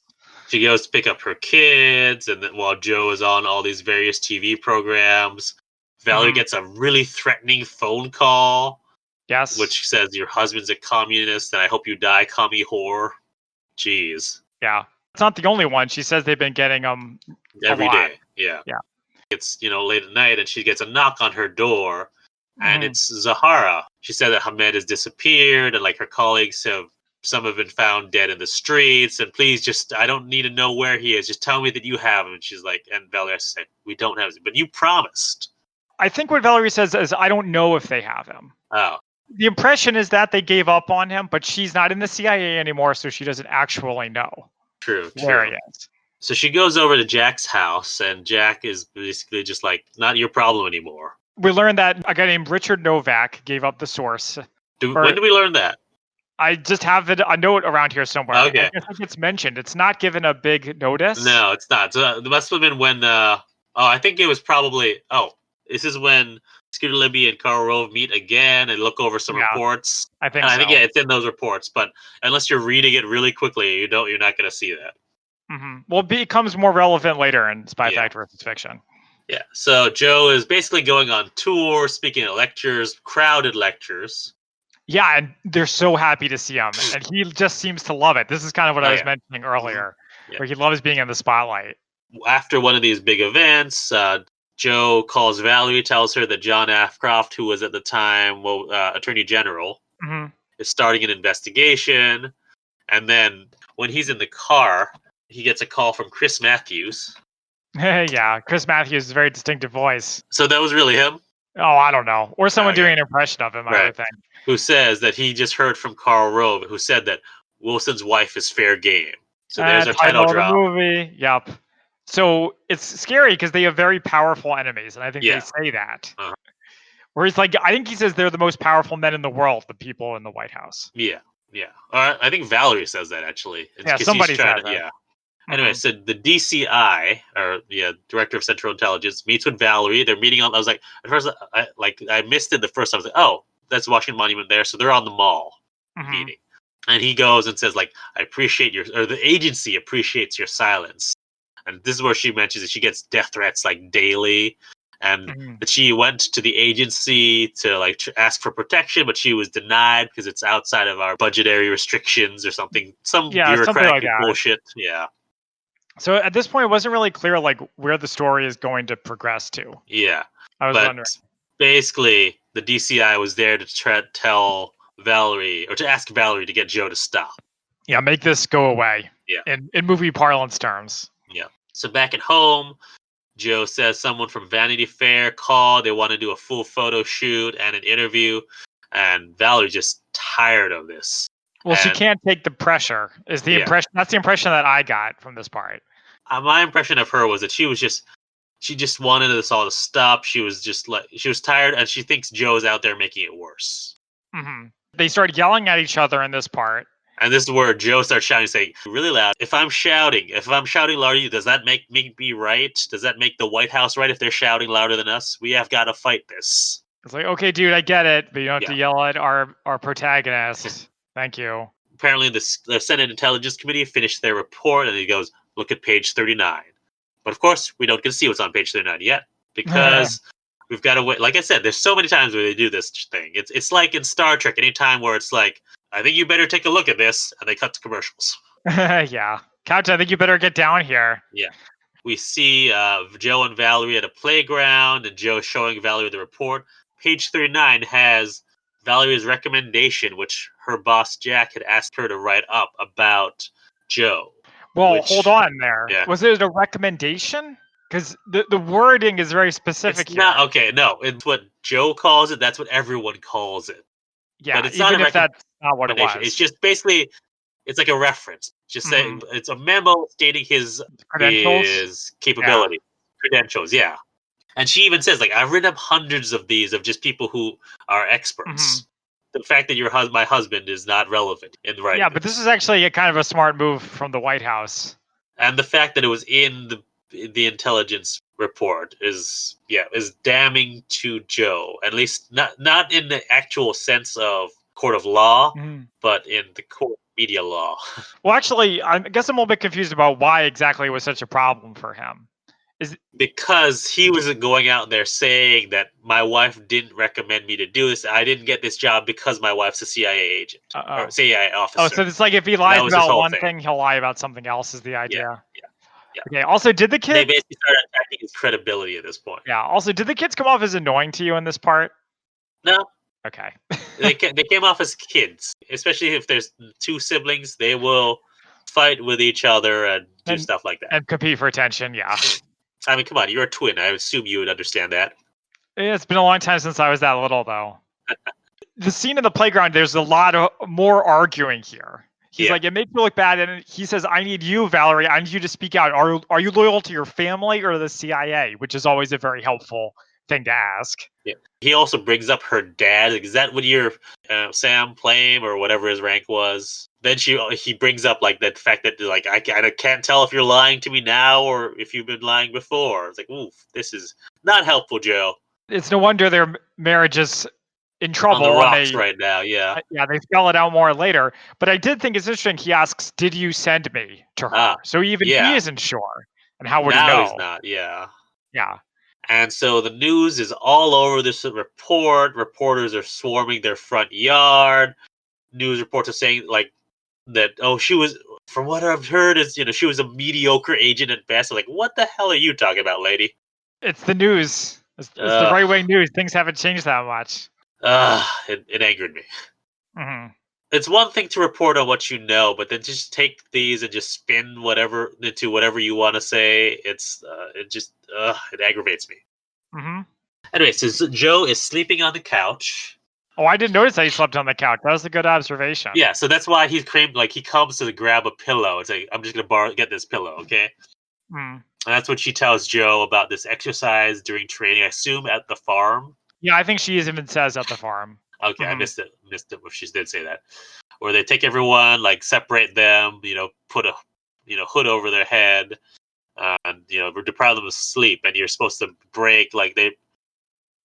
She goes to pick up her kids, and then while Joe is on all these various TV programs, Valerie gets a really threatening phone call. Yes. Which says, your husband's a communist, and I hope you die, commie whore. Jeez. Yeah. It's not the only one. She says they've been getting them every day. Yeah. Yeah. It's, late at night, and she gets a knock on her door, and it's Zahara. She said that Hamed has disappeared, and her colleagues some have been found dead in the streets, and please I don't need to know where he is. Just tell me that you have him. And she's and Valerie has to say, we don't have him, but you promised. I think what Valerie says is, I don't know if they have him. Oh. The impression is that they gave up on him, but she's not in the CIA anymore, so she doesn't actually know. True. Where he is. So she goes over to Jack's house, and Jack is basically just not your problem anymore. We learned that a guy named Richard Novak gave up the source. When did we learn that? I just have a note around here somewhere. Okay. I think it's mentioned. It's not given a big notice. No, it's not. So it must have been when, I think it was probably, this is when Scooter Libby and Karl Rove meet again and look over some reports. I think it's in those reports, but unless you're reading it really quickly, you're not going to see that. Well, it becomes more relevant later in Spy Fact versus Fiction. Yeah, so Joe is basically going on tour, speaking at lectures, crowded lectures. Yeah, and they're so happy to see him, and he just seems to love it. This is kind of what I was mentioning earlier, where he loves being in the spotlight. After one of these big events, Joe calls Valerie, tells her that John Ashcroft, who was at the time Attorney General, is starting an investigation. And then when he's in the car, he gets a call from Chris Matthews. Yeah, Chris Matthews is a very distinctive voice. So that was really him? Oh, I don't know. Or someone doing an impression of him, I would think. Who says that he just heard from Karl Rove, who said that Wilson's wife is fair game. So there's our title drop. Of the movie. Yep. So it's scary because they have very powerful enemies, and I think they say that. Whereas, like, I think he says they're the most powerful men in the world, the people in the White House. Yeah. I think Valerie says that, actually. Somebody said that. Yeah. Anyway, so the DCI, or Director of Central Intelligence, meets with Valerie. They're meeting on. I was like, at first, I missed it the first time. I was like, oh, that's Washington Monument there. So they're on the mall meeting, and he goes and says, like, I appreciate the agency appreciates your silence. And this is where she mentions that she gets death threats like daily, and that she went to the agency to ask for protection, but she was denied because it's outside of our budgetary restrictions or something. Some bureaucratic bullshit. Yeah. So at this point, it wasn't really clear where the story is going to progress to. Yeah. I was wondering. Basically, the DCI was there to try to tell Valerie, or to ask Valerie to get Joe to stop. Yeah, make this go away. Yeah. In movie parlance terms. Yeah. So back at home, Joe says someone from Vanity Fair called. They want to do a full photo shoot and an interview. And Valerie's just tired of this. Well, she can't take the pressure. Is the impression? That's the impression that I got from this part. My impression of her was that she just wanted this all to stop. She was tired, and she thinks Joe's out there making it worse. They started yelling at each other in this part. And this is where Joe starts shouting, saying really loud, if I'm shouting louder, does that make me be right? Does that make the White House right if they're shouting louder than us? We have got to fight this. It's like, okay, dude, I get it, but you don't have to yell at our protagonist. Thank you. Apparently, the Senate Intelligence Committee finished their report, and he goes, look at page 39. But of course, we don't get to see what's on page 39 yet, because we've got to wait. Like I said, there's so many times where they do this thing. It's like in Star Trek, anytime where it's like, I think you better take a look at this, and they cut to commercials. Yeah. Couch, I think you better get down here. Yeah. We see Joe and Valerie at a playground, and Joe showing Valerie the report. Page 39 has Valerie's recommendation, which her boss Jack had asked her to write up about Joe. Well, hold on there. Yeah. Was it a recommendation? Because the wording is very specific. No, it's what Joe calls it. That's what everyone calls it. Yeah, but it's even if that's not what it was. It's just basically, it's like a reference. Just saying, it's a memo stating his capability, credentials. Yeah. And she even says, I've written up hundreds of these of just people who are experts. The fact that my husband is not relevant in writing. Yeah, but this is actually a kind of a smart move from the White House. And the fact that it was in the intelligence report is damning to Joe. At least not in the actual sense of court of law, but in the court media law. Well, actually, I guess I'm a little bit confused about why exactly it was such a problem for him. Because he was going out there saying that my wife didn't recommend me to do this. I didn't get this job because my wife's a CIA agent or CIA officer. Oh, so it's like if he lies about one thing, he'll lie about something else is the idea. Yeah. Okay. Also, did the kids... They basically started attacking his credibility at this point. Yeah. Also, did the kids come off as annoying to you in this part? No. Okay. They came off as kids, especially if there's two siblings. They will fight with each other and do stuff like that. And compete for attention, yeah. I mean, come on, you're a twin. I assume you would understand that. It's been a long time since I was that little, though. The scene in the playground, there's a lot of more arguing here. He's like, it makes me look bad. And he says, I need you, Valerie. I need you to speak out. Are you loyal to your family or the CIA? Which is always a very helpful thing to ask. Yeah. He also brings up her dad. Is that what your Sam Plame or whatever his rank was? Then he brings up that fact that I can't tell if you're lying to me now or if you've been lying before. It's like, oof, this is not helpful, Joe. It's no wonder their marriage is in trouble. On the rocks right now, yeah. Yeah, they spell it out more later. But I did think it's interesting. He asks, "Did you send me to her?" So even he isn't sure. And how would he know? Now he's not. Yeah. Yeah. And so the news is all over this report. Reporters are swarming their front yard. News reports are saying that, she was, from what I've heard, she was a mediocre agent at best. I'm like, what the hell are you talking about, lady? It's the news. It's the right-wing news. Things haven't changed that much. It angered me. it's one thing to report on what you know, but then just take these and just spin whatever into whatever you want to say. It aggravates me. Mm-hmm. Anyway, so Joe is sleeping on the couch. Oh, I didn't notice that he slept on the couch. That was a good observation. Yeah, so that's why he comes to grab a pillow. It's like, I'm just gonna get this pillow, okay? Mm. And that's what she tells Joe about this exercise during training. I assume at the farm. Yeah, I think she even says at the farm. Okay, Mm-hmm. I missed it if she did say that. Where they take everyone, like separate them, put a hood over their head, and deprive them of sleep. And you're supposed to break, like they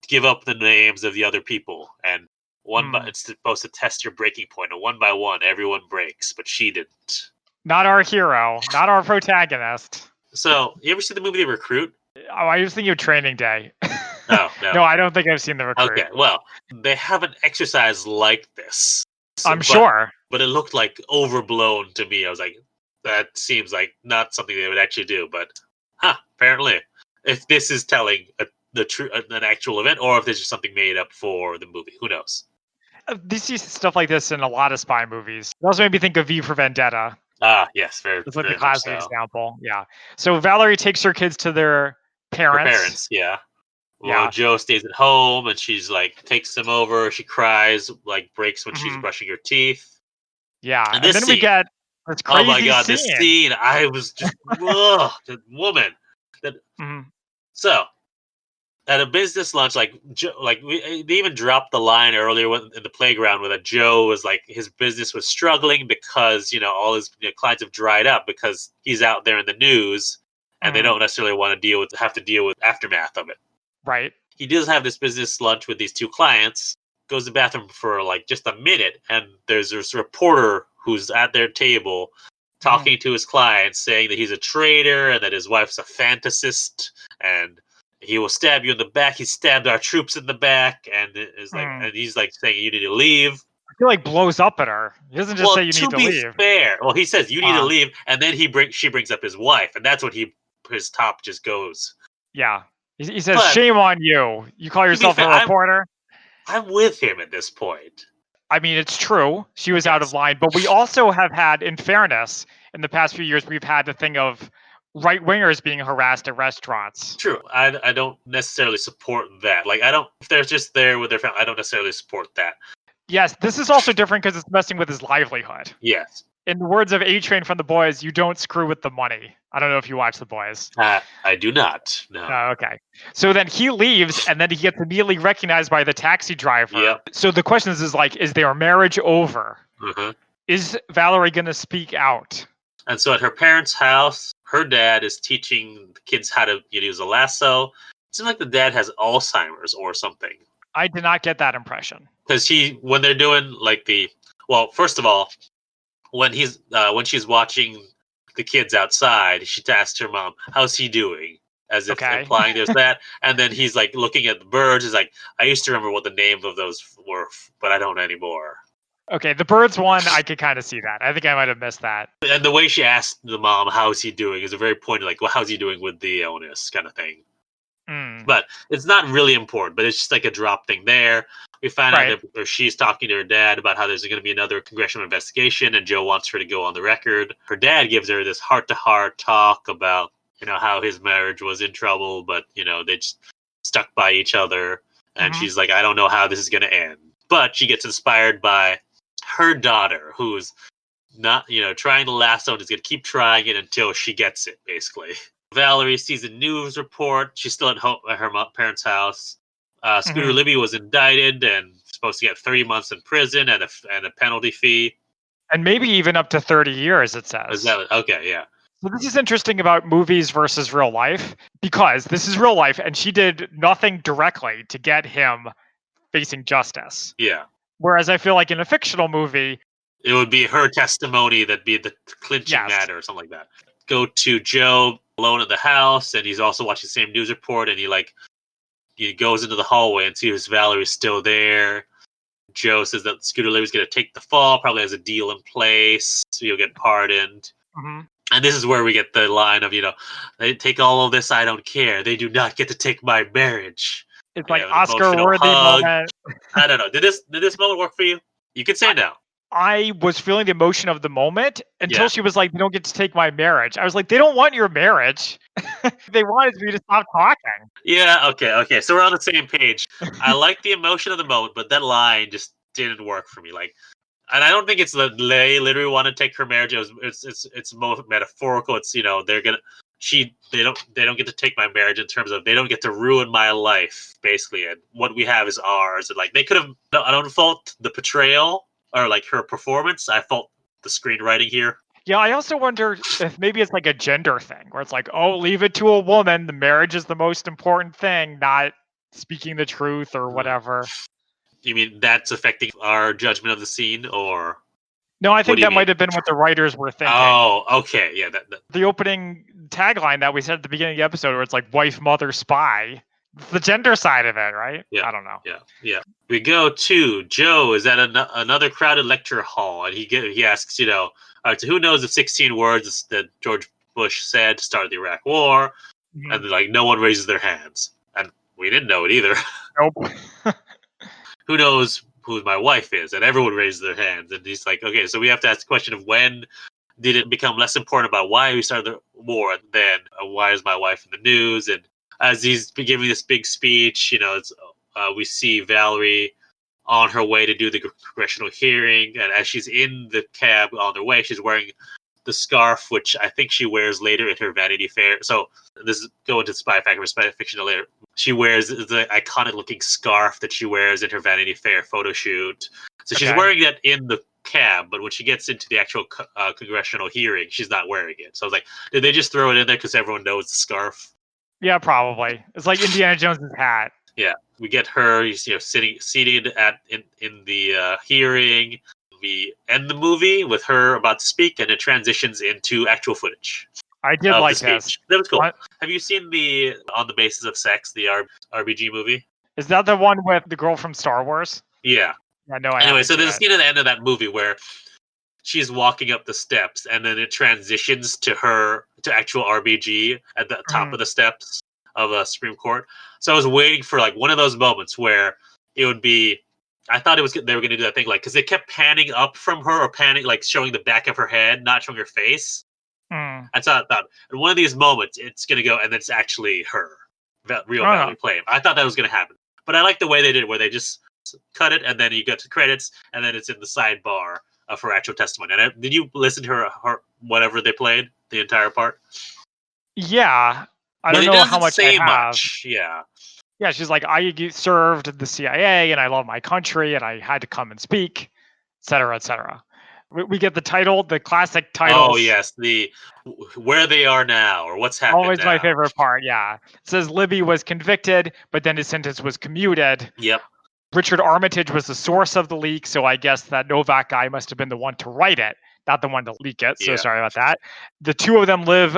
give up the names of the other people, and it's supposed to test your breaking point. And one by one, everyone breaks, but she didn't. Not our hero, not our protagonist. So, you ever see the movie The Recruit? Oh, I was thinking of Training Day. Oh, no. No, I don't think I've seen The Recruit. Okay, well, they have an exercise like this. I'm sure. But it looked like overblown to me. I was like, that seems like not something they would actually do. But, apparently. If this is telling an actual event, or if this is something made up for the movie. Who knows? You see stuff like this in a lot of spy movies. It also made me think of V for Vendetta. Ah, yes, It's like the classic example. Yeah. So Valerie takes her kids to their parents. Her parents, yeah. Well, Joe stays at home, and she's like takes them over. She cries, like breaks when she's brushing her teeth. Yeah, and then we get this crazy oh my god, scene. This scene! I was just that woman. So at a business lunch, they even dropped the line earlier in the playground where that Joe was like his business was struggling because all his clients have dried up because he's out there in the news, and they don't necessarily want to have to deal with aftermath of it. Right. He does have this business lunch with these two clients. Goes to the bathroom for like just a minute, and there's this reporter who's at their table talking to his clients, saying that he's a traitor and that his wife's a fantasist, and he will stab you in the back. He stabbed our troops in the back, and and he's like saying you need to leave. I feel like blows up at her. He doesn't just say you need to leave. To be fair, well, he says you need to leave, and then she brings up his wife, and that's what his top just goes. Yeah, he says, "Shame on you! You call yourself a reporter." I'm with him at this point. I mean, it's true. She was out of line, but we also have had, in fairness, in the past few years, we've had the thing of right-wingers being harassed at restaurants. True. I don't necessarily support that. Like, if they're just there with their family, I don't necessarily support that. Yes, this is also different because it's messing with his livelihood. Yes. In the words of A-Train from The Boys, you don't screw with the money. I don't know if you watch The Boys. I do not. No. Oh, okay. So then he leaves, and then he gets immediately recognized by the taxi driver. Yep. So the question is their marriage over? Mm-hmm. Is Valerie going to speak out? And so at her parents' house, her dad is teaching the kids how to use a lasso. It seems like the dad has Alzheimer's or something. I did not get that impression. Because when they're doing first of all, when she's watching the kids outside, she asks her mom, "How's he doing?" As if implying there's that. And then he's like looking at the birds. He's like, "I used to remember what the name of those were, but I don't anymore." Okay, the birds one, I could kind of see that. I think I might have missed that. And the way she asked the mom, "How's he doing?" is a very pointed, like, "Well, how's he doing with the illness?" kind of thing. But it's not really important, but it's just like a drop thing there. We find out that she's talking to her dad about how there's going to be another congressional investigation, and Joe wants her to go on the record. Her dad gives her this heart-to-heart talk about, how his marriage was in trouble, but, they just stuck by each other. And she's like, I don't know how this is going to end. But she gets inspired by her daughter, who's not, trying to lasso and is going to keep trying it until she gets it, basically. Valerie sees a news report. She's still at her parents' house. Scooter Libby was indicted and supposed to get 30 months in prison and a penalty fee. And maybe even up to 30 years, it says. Okay, yeah. So this is interesting about movies versus real life, because this is real life, and she did nothing directly to get him facing justice. Yeah. Whereas I feel like in a fictional movie, it would be her testimony that'd be the clinching matter or something like that. Go to Joe alone at the house, and he's also watching the same news report, and he goes into the hallway and sees Valerie's still there. Joe says that Scooter Libby's going to take the fall, probably has a deal in place, so you'll get pardoned. And this is where we get the line of, they take all of this, I don't care. They do not get to take my marriage. It's like Oscar-worthy moment. I don't know. Did this moment work for you? You can say no. I was feeling the emotion of the moment until she was like, "They don't get to take my marriage." I was like, "They don't want your marriage. They wanted me to stop talking." Yeah, okay. So we're on the same page. I like the emotion of the moment, but that line just didn't work for me. Like, and I don't think it's that they literally want to take her marriage. It's more metaphorical. It's they don't get to take my marriage in terms of they don't get to ruin my life basically, and what we have is ours. And like they could have. No, I don't fault the portrayal or like her performance. I fault the screenwriting here. Yeah, I also wonder if maybe it's like a gender thing where it's like, oh, leave it to a woman. The marriage is the most important thing, not speaking the truth or whatever. You mean that's affecting our judgment of the scene, or no? I what think do you that might mean? have been what the writers were thinking. Oh, okay, yeah. The opening tagline that we said at the beginning of the episode, where it's like wife, mother, spy. The gender side of it, right? Yeah, I don't know. Yeah. We go to Joe is at another crowded lecture hall, and he asks, all right, so who knows the 16 words that George Bush said to start the Iraq War? Mhm. And like no one raises their hands, and we didn't know it either. Nope. Who knows who my wife is? And everyone raises their hands, and he's like, okay, so we have to ask the question of when did it become less important about why we started the war than why is my wife in the news? And as he's giving this big speech, we see Valerie on her way to do the congressional hearing, and as she's in the cab on her way, she's wearing the scarf, which I think she wears later in her Vanity Fair. So this is going to Spy Fact or Spy Fiction later. She wears the iconic looking scarf that she wears in her Vanity Fair photo shoot. So she's wearing that in the cab, but when she gets into the actual congressional hearing, she's not wearing it. So I was like, did they just throw it in there because everyone knows the scarf? Yeah, probably. It's like Indiana Jones's hat. Yeah, we get her, seated in the hearing. We end the movie with her about to speak, and it transitions into actual footage. I did like this. That was cool. Have you seen the On the Basis of Sex, the RBG movie? Is that the one with the girl from Star Wars? Yeah. Yeah, no, Anyway, so there's a scene at the end of that movie where she's walking up the steps, and then it transitions to actual RBG at the top of the steps of the Supreme Court. So I was waiting for like one of those moments where it would be. I thought they were going to do that thing, like, because they kept panning up from her or panning, like showing the back of her head, not showing her face. I thought in one of these moments it's going to go, and then it's actually her, real Valerie Plame. I thought that was going to happen, but I like the way they did it, where they just cut it, and then you get to credits, and then it's in the sidebar of her actual testimony. And did you listen to her whatever they played, the entire part? Yeah, I don't know how much I have. Much. Yeah, she's like, I served the CIA, and I love my country, and I had to come and speak, et cetera, et cetera. We get the title, the classic title. Oh yes, the where they are now, or what's happening. Always my favorite part. Yeah, it says Libby was convicted, but then his sentence was commuted. Yep. Richard Armitage was the source of the leak, so I guess that Novak guy must have been the one to write it, not the one to leak it. So sorry about that. The two of them live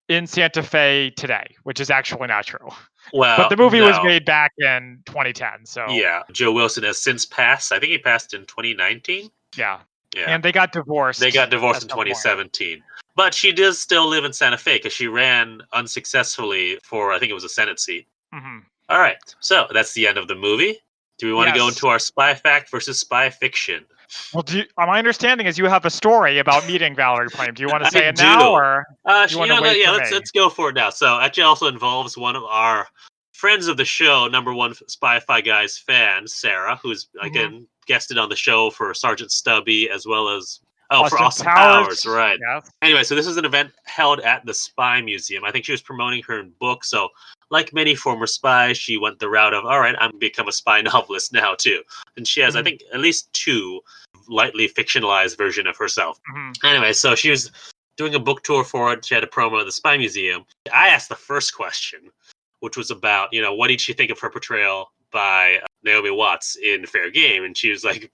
in Santa Fe today, which is actually not true. Well, but the movie was made back in 2010. So yeah, Joe Wilson has since passed. I think he passed in 2019. Yeah. And they got divorced. They got divorced in 2017. But she does still live in Santa Fe because she ran unsuccessfly for, I think it was a Senate seat. Mm-hmm. All right. So that's the end of the movie. Do we want to go into our spy fact versus spy fiction? Well, my understanding is you have a story about meeting Valerie Plame. Do you want to say it now, or do you want to wait for me? Let's go for it now. So actually also involves one of our friends of the show, number one Spy-Fi Guys fan, Sarah, who's again guested on the show for Sergeant Stubby as well as for Austin Powers, right? Yes. Anyway, so this is an event held at the Spy Museum. I think she was promoting her book. So, like many former spies, she went the route of, all right, I'm become a spy novelist now too, and she has, I think, at least two lightly fictionalized version of herself. Anyway, so she was doing a book tour for it. She had a promo at the Spy Museum. I asked the first question, which was about, what did she think of her portrayal by Naomi Watts in Fair Game? And she was like,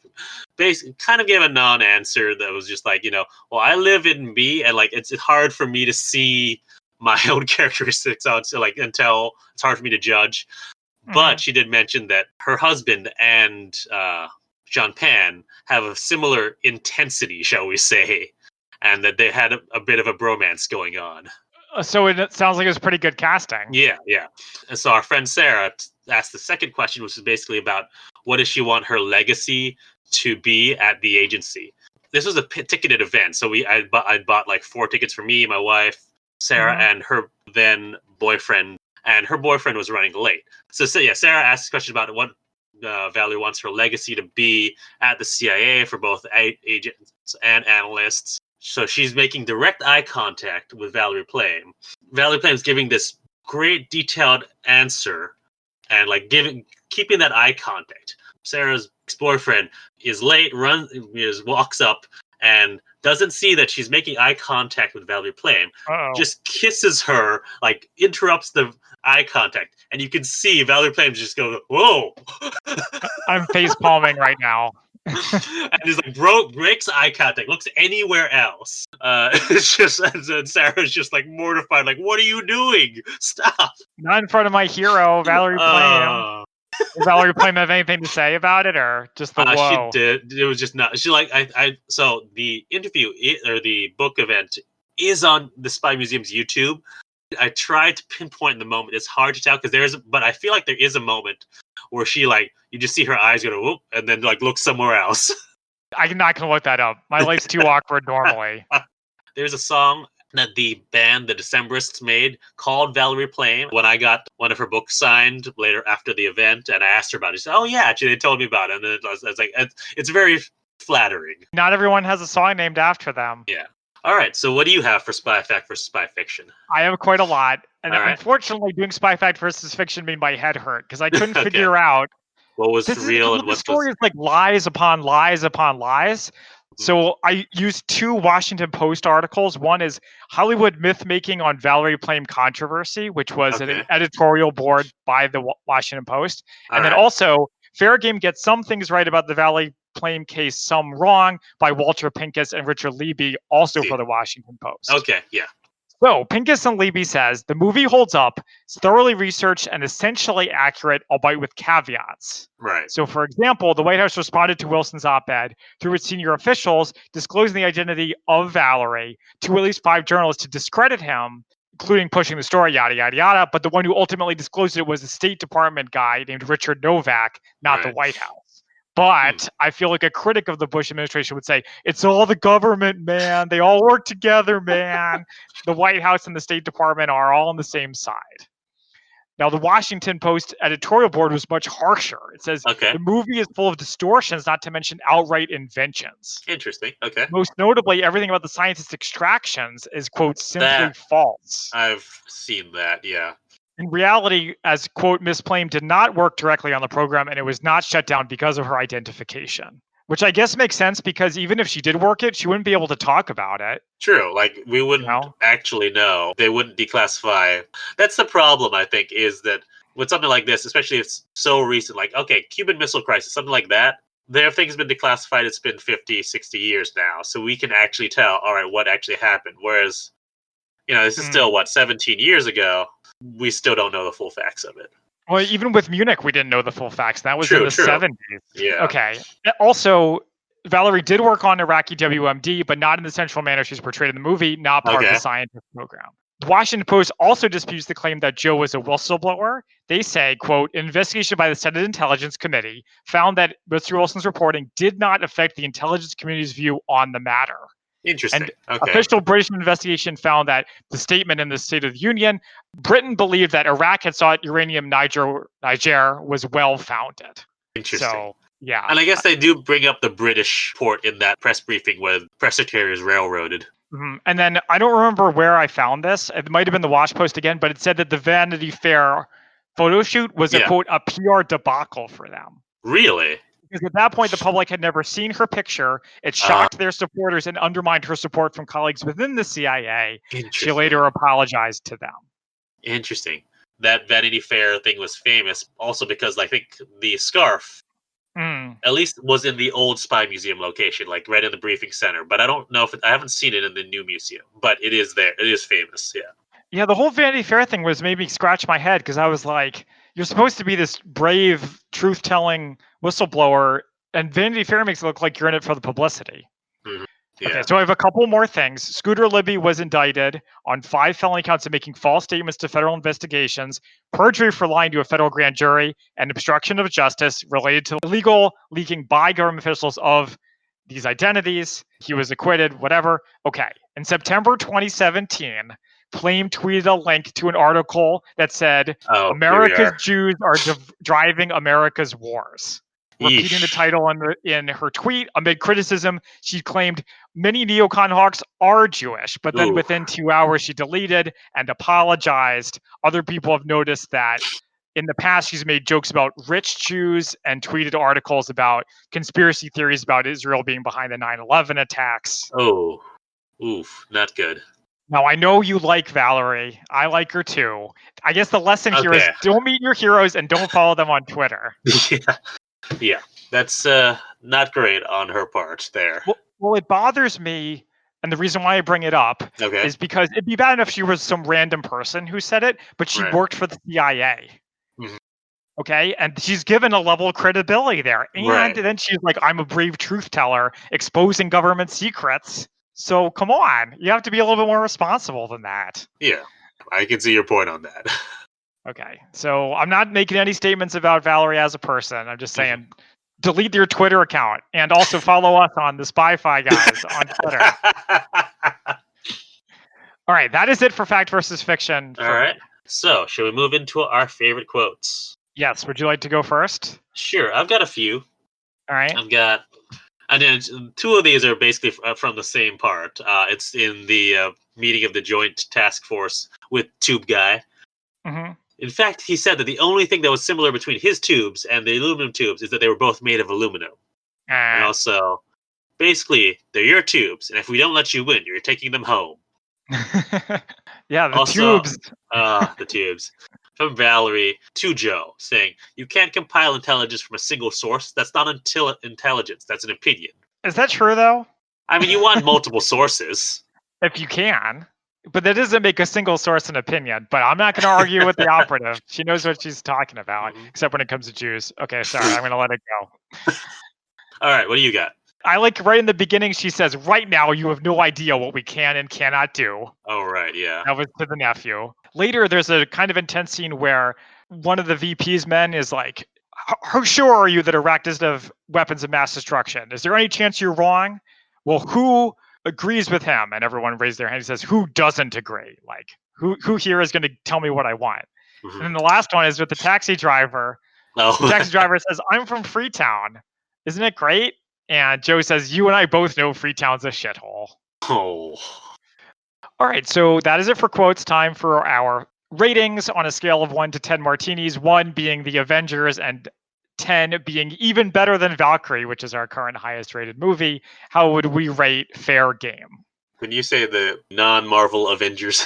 basically kind of gave a non-answer that was just like, well, I live in B, and like it's hard for me to see my own characteristics out, so like until it's hard for me to judge. But she did mention that her husband and Sean Penn have a similar intensity, shall we say, and that they had a bit of a bromance going on. So it sounds like it was pretty good casting. Yeah. And so our friend Sarah asked the second question, which is basically about what does she want her legacy to be at the agency. This was a ticketed event, so I'd bought like 4 tickets for me, my wife, Sarah, and her then boyfriend, and her boyfriend was running late. So yeah, Sarah asked a question about what Valerie wants her legacy to be at the CIA for both agents and analysts. So she's making direct eye contact with Valerie Plame. Valerie Plame's giving this great detailed answer and like keeping that eye contact. Sarah's ex-boyfriend is late, walks up and doesn't see that she's making eye contact with Valerie Plame. Just kisses her, like interrupts the eye contact, and you can see Valerie Plame just go, "Whoa!" I'm face palming right now. And he's like, breaks eye contact, looks anywhere else. It's just, and Sarah's just like mortified, like, "What are you doing? Stop!" Not in front of my hero, Valerie Plame. Did Valerie Plame have anything to say about it, or just the whoa? She did. It was just not. She like So the interview or the book event is on the Spy Museum's YouTube. I tried to pinpoint the moment. It's hard to tell because but I feel like there is a moment where she like you just see her eyes go whoop and then like look somewhere else. I'm not gonna look that up. My life's too awkward normally. There's a song that the band The Decemberists made called Valerie Plame. When I got one of her books signed later after the event, and I asked her about it, she said, "Oh yeah, actually they told me about it." And then I was like, it's very flattering. Not everyone has a song named after them. Yeah. All right. So what do you have for Spy Fact versus Spy Fiction? I have quite a lot, and unfortunately, doing Spy Fact versus Fiction made my head hurt because I couldn't figure out what was real and what story is like lies upon lies upon lies. So I used 2 Washington Post articles. One is Hollywood myth-making on Valerie Plame controversy, which was an editorial board by the Washington Post. And then also, Fair Game gets some things right about the Valerie Plame case, some wrong, by Walter Pincus and Richard Levy, also for the Washington Post. Okay, yeah. So Pincus and Levy says, the movie holds up, it's thoroughly researched and essentially accurate, albeit with caveats. Right. So, for example, the White House responded to Wilson's op-ed through its senior officials, disclosing the identity of Valerie to at least 5 journalists to discredit him, including pushing the story, yada, yada, yada. But the one who ultimately disclosed it was a State Department guy named Richard Novak, not the White House. But I feel like a critic of the Bush administration would say, it's all the government, man. They all work together, man. The White House and the State Department are all on the same side. Now, the Washington Post editorial board was much harsher. It says, the movie is full of distortions, not to mention outright inventions. Interesting. Okay. Most notably, everything about the scientist extractions is, quote, simply false. I've seen that, yeah. In reality, as, quote, Miss Plame did not work directly on the program and it was not shut down because of her identification. Which I guess makes sense because even if she did work it, she wouldn't be able to talk about it. True. Like, we wouldn't actually know. They wouldn't declassify. That's the problem, I think, is that with something like this, especially if it's so recent, like, okay, Cuban Missile Crisis, something like that, their thing's been declassified. It's been 50, 60 years now. So we can actually tell, all right, what actually happened. Whereas, this is still, 17 years ago. We still don't know the full facts of it. Well, even with Munich, we didn't know the full facts. That was in the 70s. Yeah. Okay. Also, Valerie did work on Iraqi WMD, but not in the central manner she's portrayed in the movie, not part of the scientist program. The Washington Post also disputes the claim that Joe was a whistleblower. They say, quote, an investigation by the Senate Intelligence Committee found that Mr. Wilson's reporting did not affect the intelligence community's view on the matter. Interesting. And official British investigation found that the statement in the State of the Union, Britain believed that Iraq had sought uranium Niger was well-founded. Interesting. So, yeah. And I guess they do bring up the British port in that press briefing where the press secretary is railroaded. Mm-hmm. And then I don't remember where I found this. It might have been the Wash Post again, but it said that the Vanity Fair photo shoot was a, quote, a PR debacle for them. Really? Because at that point, the public had never seen her picture. It shocked their supporters and undermined her support from colleagues within the CIA. She later apologized to them. Interesting. That Vanity Fair thing was famous also because I think the scarf at least was in the old Spy Museum location, like right in the briefing center. But I don't know if I haven't seen it in the new museum, but it is there. It is famous. Yeah. Yeah. The whole Vanity Fair thing made me scratch my head because I was like, you're supposed to be this brave, truth-telling whistleblower, and Vanity Fair makes it look like you're in it for the publicity. Mm-hmm. Yeah. Okay, so I have a couple more things. Scooter Libby was indicted on 5 felony counts of making false statements to federal investigations, perjury for lying to a federal grand jury, and obstruction of justice related to illegal leaking by government officials of these identities. He was acquitted, whatever. Okay. In September 2017, Plame tweeted a link to an article that said, America's Jews are driving America's wars. Repeating the title in her tweet, amid criticism, she claimed many neocon hawks are Jewish, but then within 2 hours she deleted and apologized. Other people have noticed that in the past she's made jokes about rich Jews and tweeted articles about conspiracy theories about Israel being behind the 9/11 attacks. Oh, oof, not good. Now, I know you like Valerie. I like her too. I guess the lesson here is don't meet your heroes and don't follow them on Twitter. Yeah, that's not great on her part there. Well, it bothers me, and the reason why I bring it up is because it'd be bad enough she was some random person who said it, but she worked for the CIA. Mm-hmm. Okay, and she's given a level of credibility there. And then she's like, I'm a brave truth teller, exposing government secrets. So come on, you have to be a little bit more responsible than that. Yeah, I can see your point on that. Okay, so I'm not making any statements about Valerie as a person. I'm just saying, delete your Twitter account and also follow us on the Spy-Fi guys on Twitter. All right, that is it for Fact versus Fiction. All right, so shall we move into our favorite quotes? Yes, would you like to go first? Sure, I've got a few. All right. And then 2 of these are basically from the same part. It's in the meeting of the Joint Task Force with Tube Guy. Mm-hmm. In fact, he said that the only thing that was similar between his tubes and the aluminum tubes is that they were both made of aluminum. And also, basically, they're your tubes, and if we don't let you win, you're taking them home. Yeah, the tubes. The tubes. From Valerie to Joe, saying, you can't compile intelligence from a single source. That's not intelligence. That's an opinion. Is that true, though? I mean, you want multiple sources. If you can. But that doesn't make a single source an opinion. But I'm not going to argue with the operative. She knows what she's talking about, except when it comes to Jews. Okay, sorry. I'm going to let it go. All right, what do you got? I like right in the beginning, she says, right now you have no idea what we can and cannot do. Oh, right, yeah. That was to the nephew. Later, there's a kind of intense scene where one of the VP's men is like, how sure are you that Iraq doesn't have weapons of mass destruction? Is there any chance you're wrong? Well, who agrees with him? And everyone raised their hand. He says, who doesn't agree? Like, who here is going to tell me what I want? Mm-hmm. And then the last one is with the taxi driver. Oh. The taxi driver says, I'm from Freetown. Isn't it great? And Joe says, you and I both know Freetown's a shithole. Oh. All right, so that is it for quotes. Time for our ratings on a scale of 1 to 10 martinis, 1 being the Avengers and 10 being even better than Valkyrie, which is our current highest rated movie. How would we rate Fair Game? When you say the non-Marvel Avengers,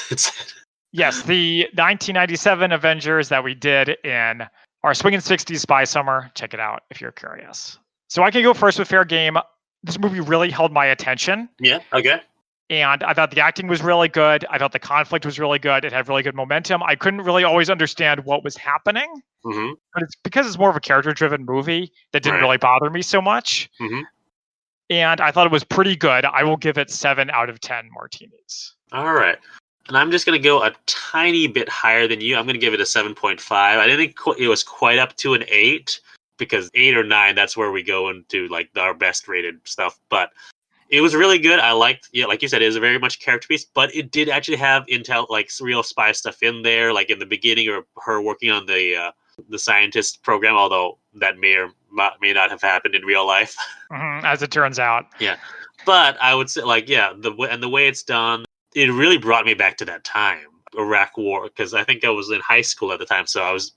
Yes, the 1997 Avengers that we did in our Swingin Sixties Spy Summer. Check it out if you're curious. So I can go first with Fair Game. This movie really held my attention. Yeah, okay. And I thought the acting was really good. I thought the conflict was really good. It had really good momentum. I couldn't really always understand what was happening. Mm-hmm. But it's because it's more of a character-driven movie that didn't really bother me so much. Mm-hmm. And I thought it was pretty good. I will give it 7 out of 10 martinis. All right. And I'm just going to go a tiny bit higher than you. I'm going to give it a 7.5. I didn't think it was quite up to an 8. Because 8 or 9, that's where we go into like our best rated stuff. But it was really good. I liked, like you said, it was a very much character piece, but it did actually have like real spy stuff in there, like in the beginning, or her working on the scientist program, although that may or may not have happened in real life. Mm-hmm, as it turns out. Yeah. But I would say, like, the way it's done, it really brought me back to that time, Iraq War, because I think I was in high school at the time, so I was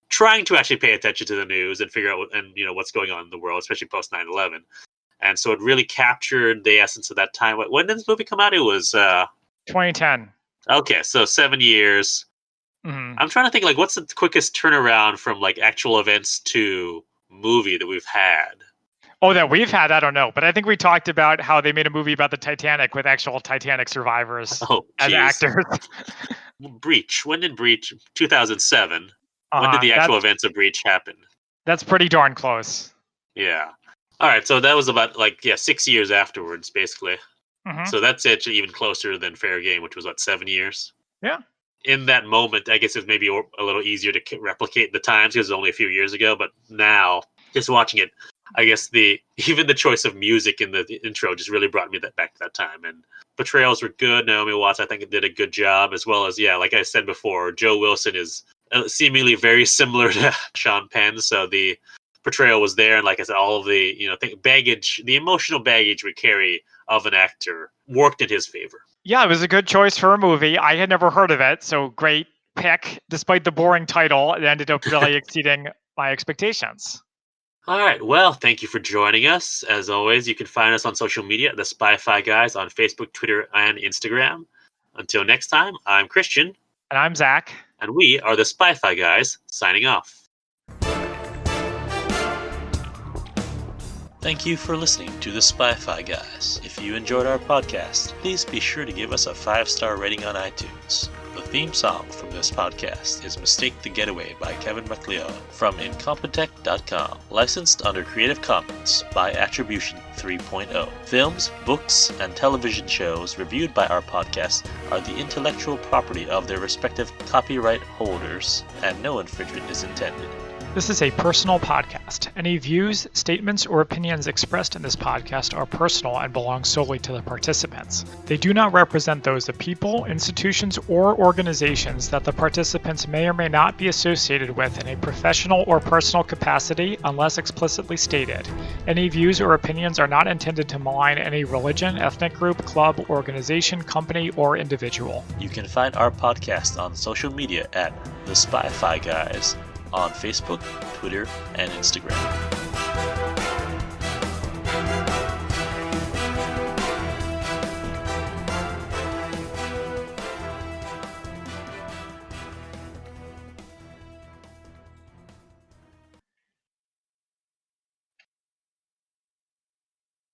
trying to actually pay attention to the news and figure out what's going on in the world, especially post 9/11. And so it really captured the essence of that time. When did this movie come out? It was 2010. Okay, so 7 years. Mm-hmm. I'm trying to think, like, what's the quickest turnaround from like actual events to movie that we've had? Oh, that we've had, I don't know. But I think we talked about how they made a movie about the Titanic with actual Titanic survivors as actors. Breach. When did Breach? 2007. When did the actual events of Breach happen? That's pretty darn close. Yeah. All right, so that was about 6 years afterwards, basically. Mm-hmm. So that's actually even closer than Fair Game, which was 7 years. Yeah. In that moment, I guess it's maybe a little easier to replicate the times because it was only a few years ago. But now, just watching it, I guess even the choice of music in the intro just really brought me back to that time. And portrayals were good. Naomi Watts, I think, did a good job, as well as like I said before, Joe Wilson is seemingly very similar to Sean Penn. So the portrayal was there, and like I said, all of the baggage, the emotional baggage we carry of an actor worked in his favor. Yeah, it was a good choice for a movie. I had never heard of it, so great pick. Despite the boring title, it ended up really exceeding my expectations. All right. Well, thank you for joining us. As always, you can find us on social media, the Spy-Fi Guys, on Facebook, Twitter, and Instagram. Until next time, I'm Christian. And I'm Zach. And we are the Spy-Fi Guys, signing off. Thank you for listening to the Spy-Fi Guys. If you enjoyed our podcast, please be sure to give us a 5-star rating on iTunes. The theme song from this podcast is Mistake the Getaway by Kevin MacLeod from Incompetech.com. Licensed under Creative Commons by Attribution 3.0. Films, books, and television shows reviewed by our podcast are the intellectual property of their respective copyright holders, and no infringement is intended. This is a personal podcast. Any views, statements, or opinions expressed in this podcast are personal and belong solely to the participants. They do not represent those of people, institutions, or organizations that the participants may or may not be associated with in a professional or personal capacity unless explicitly stated. Any views or opinions are not intended to malign any religion, ethnic group, club, organization, company, or individual. You can find our podcast on social media at The Spy-Fi Guys on Facebook, Twitter, and Instagram.